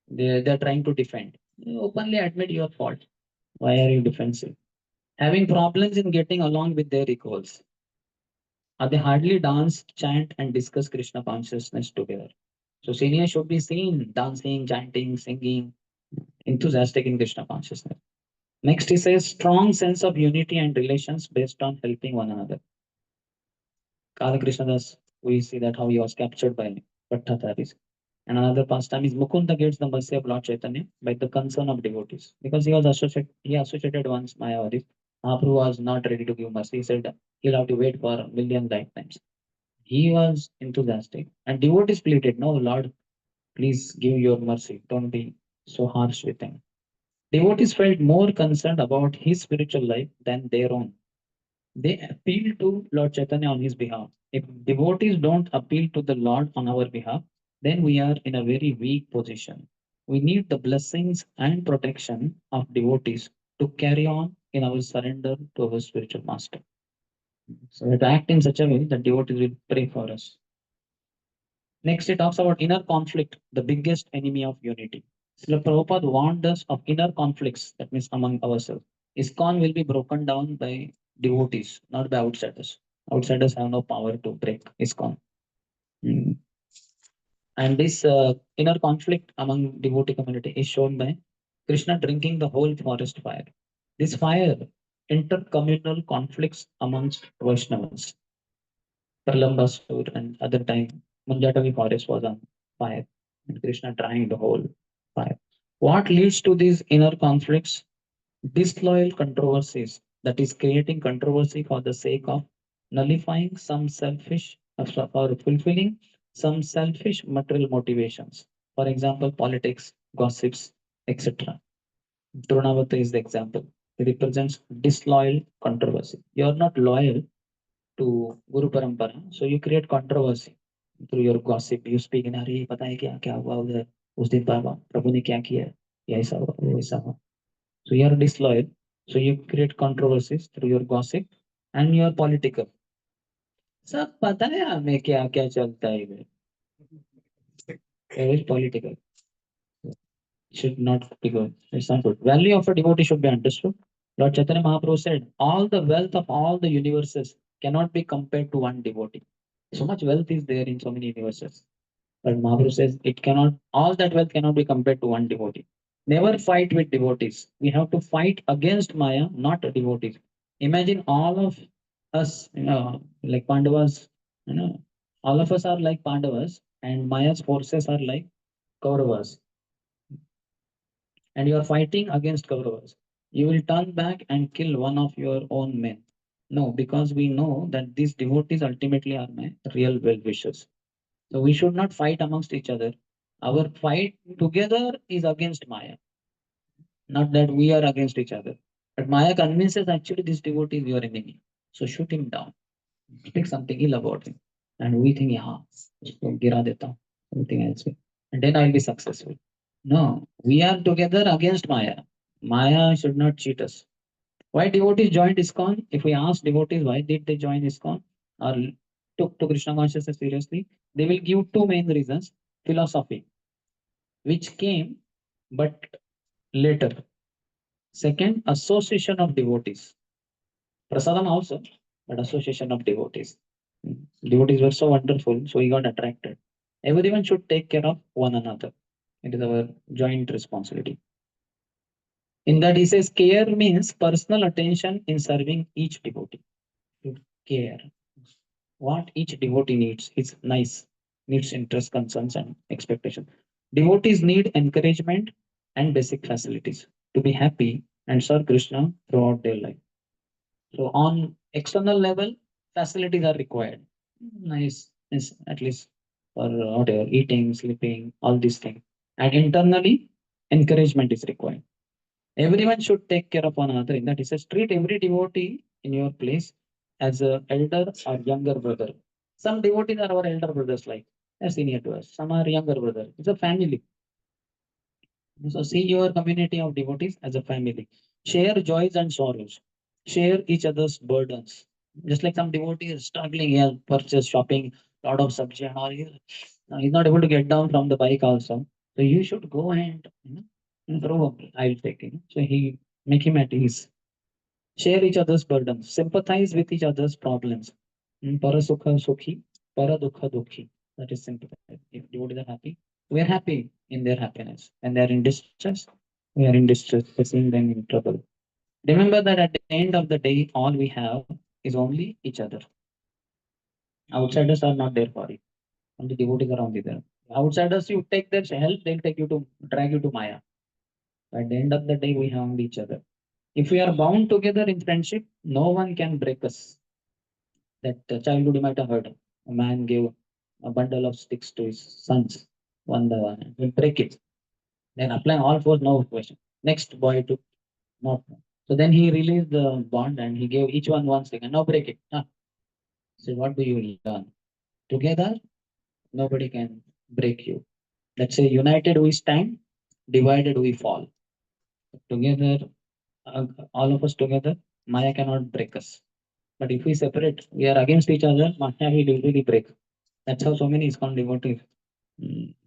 A: They're trying to defend. Openly admit your fault. Why are you defensive? Having problems in getting along with their equals. They hardly dance, chant, and discuss Krishna consciousness together. So seniors should be seen dancing, chanting, singing, enthusiastic in Krishna consciousness. Next, he says strong sense of unity and relations based on helping one another. Kala Krishnadas, we see that how he was captured by Bhattataris. And another pastime is Mukunda gets the mercy of Lord Chaitanya by the concern of devotees. Because he associated once Mayavadis. Mahaprabhu was not ready to give mercy. He said he'll have to wait for a million lifetimes. He was enthusiastic. And devotees pleaded, no, Lord, please give your mercy. Don't be so harsh with him. Devotees felt more concerned about his spiritual life than their own. They appeal to Lord Chaitanya on his behalf. If devotees don't appeal to the Lord on our behalf, then we are in a very weak position. We need the blessings and protection of devotees to carry on in our surrender to our spiritual master. So we have to act in such a way that devotees will pray for us. Next, it talks about inner conflict, the biggest enemy of unity. Srila Prabhupada warned us of inner conflicts, that means among ourselves. ISKCON will be broken down by devotees, not by outsiders. Outsiders have no power to break ISKCON. Mm. And this inner conflict among devotee community is shown by Krishna drinking the whole forest fire. This fire, intercommunal conflicts amongst Vaishnavas. Pralambasur and other time, Manjatavi forest was on fire, and Krishna trying the whole fire. What leads to these inner conflicts? Disloyal controversies, that is, creating controversy for the sake of nullifying some selfish or fulfilling some selfish material motivations. For example, politics, gossips, etc. Drunavata is the example. It represents disloyal controversy. You are not loyal to Guru Parampara. So you create controversy through your gossip. You speak in अरे पता है क्या क्या हुआ उधर उस दिन बाबा प्रभु ने क्या किया ये ऐसा हुआ वो ऐसा हुआ. So you are disloyal. So you create controversies through your gossip and you are political. सब पता है हमें क्या क्या चलता है इधर. It is political. Should not be good. It's not good. Value of a devotee should be understood. Lord Chaitanya Mahaprabhu said, all the wealth of all the universes cannot be compared to one devotee. So much wealth is there in so many universes. But Mahaprabhu says it cannot, all that wealth cannot be compared to one devotee. Never fight with devotees. We have to fight against Maya, not devotees. Imagine all of us, like Pandavas, all of us are like Pandavas, and Maya's forces are like Kauravas, and you are fighting against Kauravas. You will turn back and kill one of your own men. No, because we know that these devotees ultimately are my real well wishers. So we should not fight amongst each other. Our fight together is against Maya, not that we are against each other. But Maya convinces actually this devotee is your enemy. So shoot him down. Speak something ill about him. And we think, yeah, usko gira deta hu, something else. And then I'll be successful. No, we are together against Maya. Maya should not cheat us. Why devotees joined ISKCON? If we ask devotees why did they join ISKCON or took to Krishna consciousness seriously, they will give two main reasons. Philosophy, which came but later. Second, association of devotees. Prasadam also, but association of devotees. Devotees were so wonderful, so he got attracted. Everyone should take care of one another. It is our joint responsibility. In that, he says care means personal attention in serving each devotee. To care. What each devotee needs is nice, needs interest, concerns, and expectation. Devotees need encouragement and basic facilities to be happy and serve Krishna throughout their life. So on external level, facilities are required. Nice, is at least for whatever eating, sleeping, all these things. And internally, encouragement is required. Everyone should take care of one another. In that, he says, treat every devotee in your place as a elder or younger brother. Some devotees are our elder brothers, like they're senior to us. Some are younger brother. It's a family. So see your community of devotees as a family. Share joys and sorrows. Share each other's burdens. Just like some devotee is struggling here, purchase, shopping, lot of subject and all. He's not able to get down from the bike also. So you should go and throw. I'll take it. So he make him at ease. Share each other's burdens. Sympathize with each other's problems. Para sukha sukhi, para dukha dukhi. That is sympathize. If devotees are happy, we are happy in their happiness. When they are in distress, we are in distress, seeing them in trouble. Remember that at the end of the day, all we have is only each other. Outsiders are not there for you. Only devotees are only there. Outsiders, you take their help, they'll take you to drag you to Maya. At the end of the day, we have only each other. If we are bound together in friendship, no one can break us. That childhood you might have heard. A man gave a bundle of sticks to his sons, one by one. He'll break it. Then apply all force, no question. Next boy to not. So then he released the bond and he gave each one stick and now break it. So what do you learn? Together, nobody can break you. Let's say united we stand, divided we fall. Together, all of us together, Maya cannot break us. But if we separate, we are against each other, Maya will easily break. That's how so many ISKCON devotees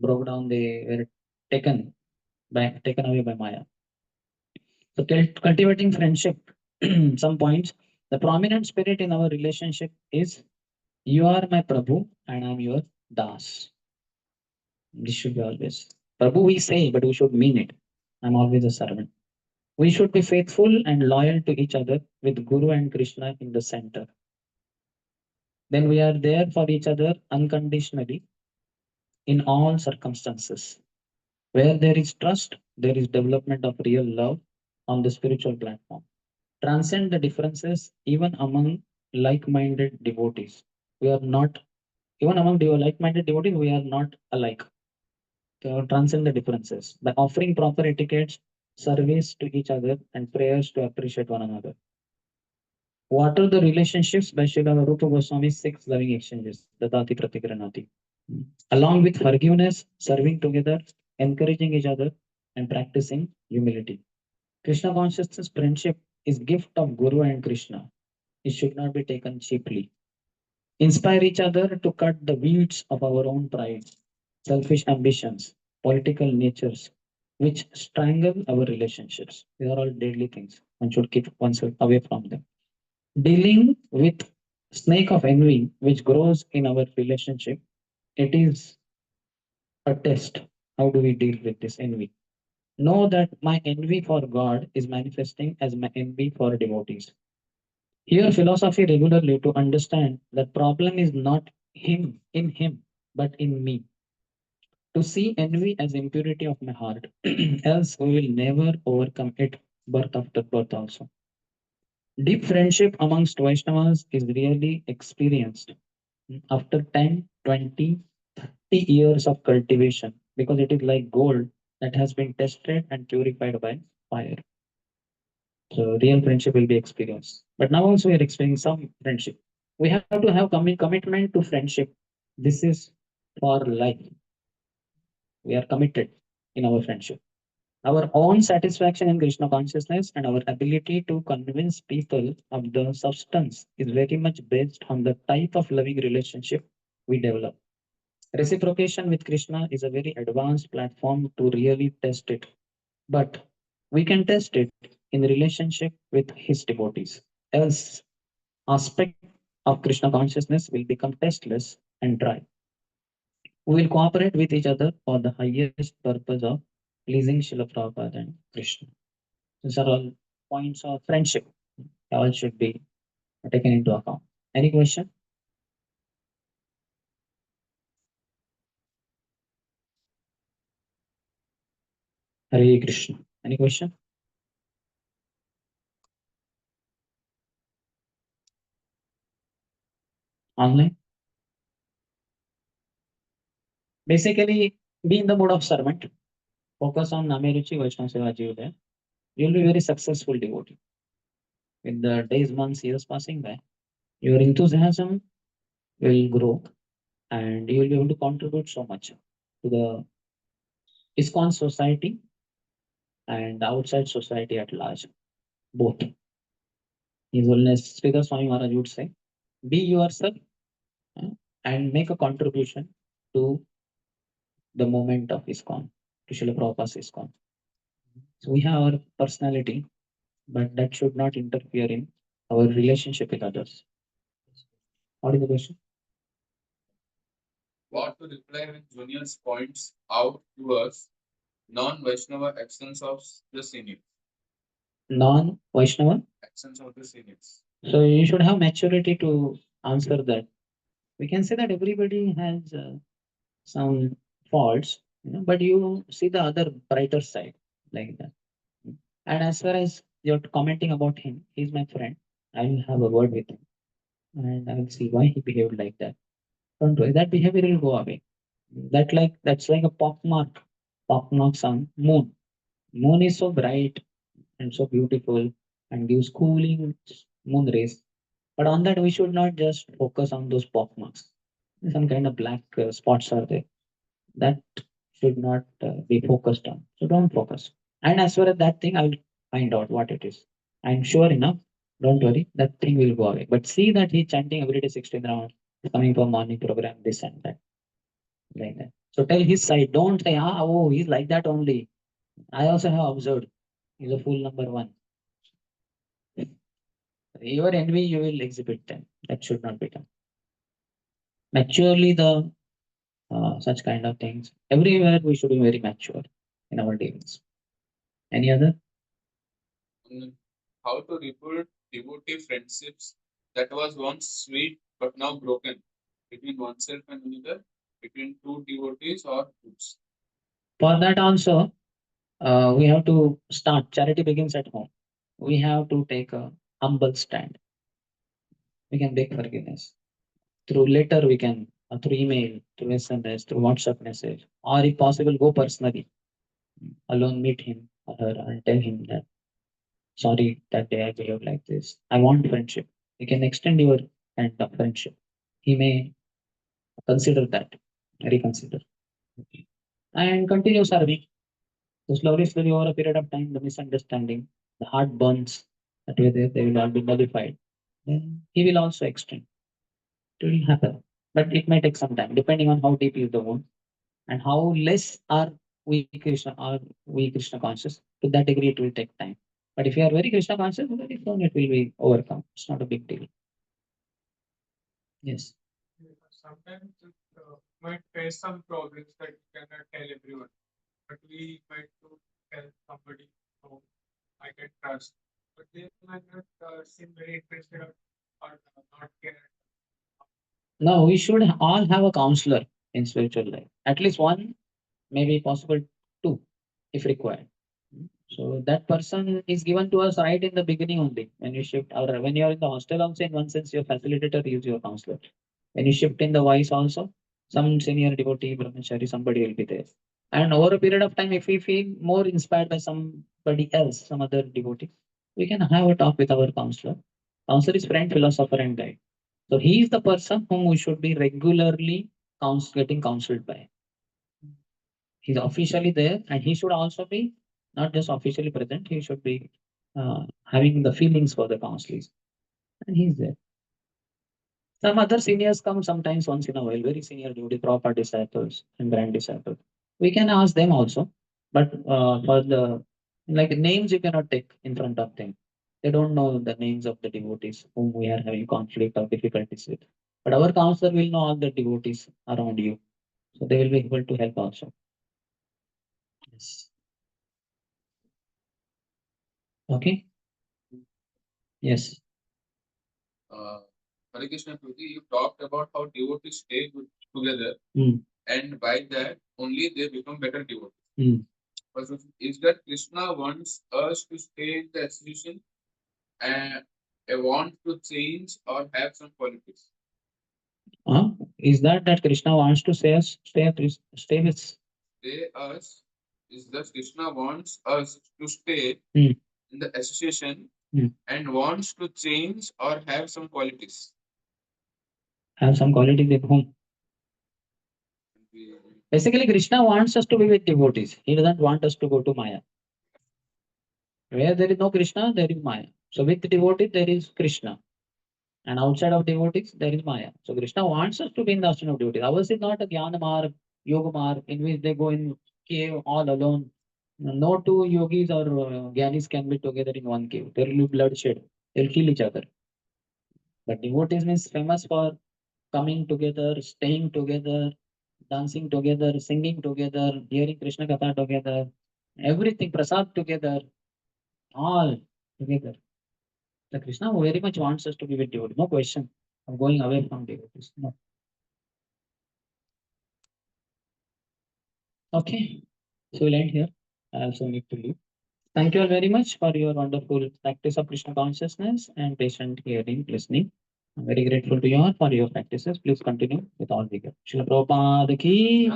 A: broke down. They were taken away by Maya. So cultivating friendship. Some points. The prominent spirit in our relationship is you are my Prabhu and I'm your Das. This should be always. Prabhu we say, but we should mean it. I'm always a servant. We should be faithful and loyal to each other with Guru and Krishna in the center. Then we are there for each other unconditionally in all circumstances. Where there is trust, there is development of real love on the spiritual platform. Transcend the differences even among like-minded devotees. We are not, even among like-minded devotees, we are not alike. So transcend the differences by offering proper etiquettes, service to each other, and prayers to appreciate one another. What are the relationships by Srila Rupa Goswami's six loving exchanges, Dadati Pratikranati? Along with forgiveness, serving together, encouraging each other, and practicing humility. Krishna consciousness friendship is gift of Guru and Krishna. It should not be taken cheaply. Inspire each other to cut the weeds of our own pride, selfish ambitions, political natures, which strangle our relationships. These are all deadly things. One should keep oneself away from them. Dealing with snake of envy, which grows in our relationship, it is a test. How do we deal with this envy? Know that my envy for God is manifesting as my envy for devotees. Here, philosophy regularly to understand that problem is not him in him, but in me. To see envy as impurity of my heart, else we will never overcome it birth after birth also. Deep friendship amongst Vaishnavas is really experienced after 10, 20, 30 years of cultivation. because it is like gold that has been tested and purified by fire. So real friendship will be experienced. But now also we are experiencing some friendship. We have to have commitment to friendship. This is for life. We are committed in our friendship. Our own satisfaction in Krishna consciousness and our ability to convince people of the substance is very much based on the type of loving relationship we develop. Reciprocation with Krishna is a very advanced platform to really test it. But we can test it in relationship with his devotees. Else, aspect of Krishna consciousness will become tasteless and dry. We will cooperate with each other for the highest purpose of pleasing Srila Prabhupada and Krishna. These are all points of friendship. All should be taken into account. Any question? Hare Krishna. Any question? Online? Basically, be in the mood of servant. Focus on Nameruchi Vaishnava Seva Jiva. You will be very successful devotee. With the days, months, years passing by, your enthusiasm will grow and you will be able to contribute so much to the ISKCON society and outside society at large, both. His Holiness Sridhar Swami Maharaj would say, be yourself uh, and make a contribution to the moment of ISKCON, to Srila Prabhupada's ISKCON. So we have our personality, but that should not interfere in our relationship with others. What is the question? What to reply when juniors points out to us non-Vaishnava actions of the seniors? Non-Vaishnava? Actions of the seniors. So you should have maturity to answer that. We can say that everybody has some faults, but you see the other brighter side like that. And as far as you're commenting about him, he's my friend. I will have a word with him and I will see why he behaved like that. Don't worry, that behavior will go away. That's like a pock marks on moon. Moon is so bright and so beautiful and gives cooling moon rays. But on that, we should not just focus on those pock marks. Some kind of black spots are there. That should not be focused on. So don't focus. And as far as that thing, I will find out what it is. I'm sure enough. Don't worry, that thing will go away. But see that he's chanting every day 16 rounds, coming for morning program, this and that, like that. So tell his side. Don't say, oh, he's like that only. I also have observed. He's a fool number one. Your envy, you will exhibit them. That should not be done. Maturely, the such kind of things. Everywhere we should be very mature in our dealings. Any other? How to rebuild devotee friendships that was once sweet but now broken between oneself and another, between two devotees or groups. For that also, we have to start. Charity begins at home. We have to take a humble stand. We can beg forgiveness. Through letter, we can, through email, through SMS, through WhatsApp message, or if possible, go personally. Alone meet him or her and tell him that sorry that day I behaved like this. I want friendship. You can extend your hand of friendship. He may consider that, reconsider, and continue serving. So slowly, over a period of time, the misunderstanding, the heart burns that way they will all be nullified. Then he will also extend. It will happen, but it may take some time, depending on how deep is the wound and how less are we Krishna conscious. To that degree, it will take time. But if you are very Krishna conscious, very soon it will be overcome. It's not a big deal. Yes. Sometimes it might face some problems that you cannot tell everyone, but we might to tell somebody who I can trust. But they might not seem very interested or not care. No, we should all have a counselor in spiritual life. At least one, maybe possible two, if required. So that person is given to us right in the beginning only. When you shift, or when you are in the hostel also, in one sense, your facilitator is your counselor. When you shift in the voice also, some senior devotee, brahmachari, somebody will be there. And over a period of time, if we feel more inspired by somebody else, some other devotee, we can have a talk with our counselor. Counselor is friend, philosopher, and guide. So he is the person whom we should be regularly getting counseled by. He's officially there, and he should also be not just officially present. He should be having the feelings for the counselors, and he's there. Some other seniors come sometimes once in a while, very senior duty, proper disciples and grand disciples. We can ask them also, but for the like names you cannot take in front of them. They don't know the names of the devotees whom we are having conflict or difficulties with. But our counselor will know all the devotees around you, so they will be able to help also. Yes. Okay. Yes.
B: Hare Krishna Prabhuji, you talked about how devotees stay together, and by that only they become better devotees. But is that Krishna wants us to stay in the association and want to change or have some qualities?
A: Is that Krishna wants to say us stay with?
B: Stay us is that Krishna wants us to stay in the association and wants to change or have some qualities.
A: Have some qualities with whom? Basically, Krishna wants us to be with devotees. He doesn't want us to go to Maya. Where there is no Krishna, there is Maya. So with devotees, there is Krishna. And outside of devotees, there is Maya. So Krishna wants us to be in the ashram of devotees. Ours is not a Jnana Marg, Yoga Marg, in which they go in cave all alone. No two yogis or Gyanis can be together in one cave. There will be bloodshed. They'll kill each other. But devotees means famous for coming together, staying together, dancing together, singing together, hearing Krishna Katha together, everything, prasad together, all together. The Krishna very much wants us to be with devotees. No question of going away from devotees. No. Okay. So we'll end here. I also need to leave. Thank you all very much for your wonderful practice of Krishna consciousness and patient hearing, listening. I'm very grateful to you all for your practices. Please continue with all vigor. Srila Prabhupada ki,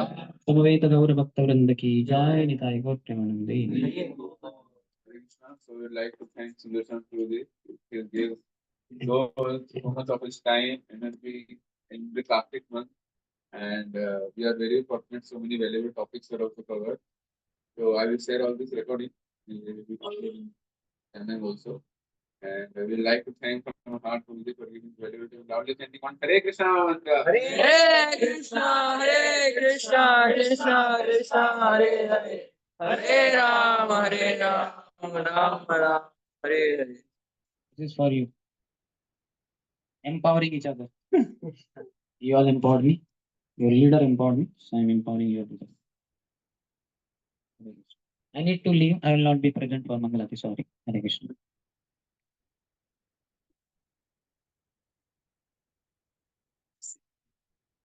A: Samaveta Gaura Bhakta Vrinda ki, Jai Nitai Gaur Premanande.
B: So we'd like to thank Sundarshyam Pr. He gave so much of his time, energy in the Kartik month, and we are very fortunate. So many valuable topics are also covered. So I will share all this recording. We will be uploading channel also. And we would like to thank from our heart for giving valuable time. Loudly chanting on Hare Krishna mantra. Hare Krishna, Hare Krishna, Krishna Krishna, Hare Hare. Hare Rama, Hare Rama, Rama Rama, Hare Hare.
A: This is for you. Empowering each other. You all empowered me. Your leader empowered me. So I'm empowering you. I need to leave. I will not be present for Mangalati. Sorry. Hare Krishna.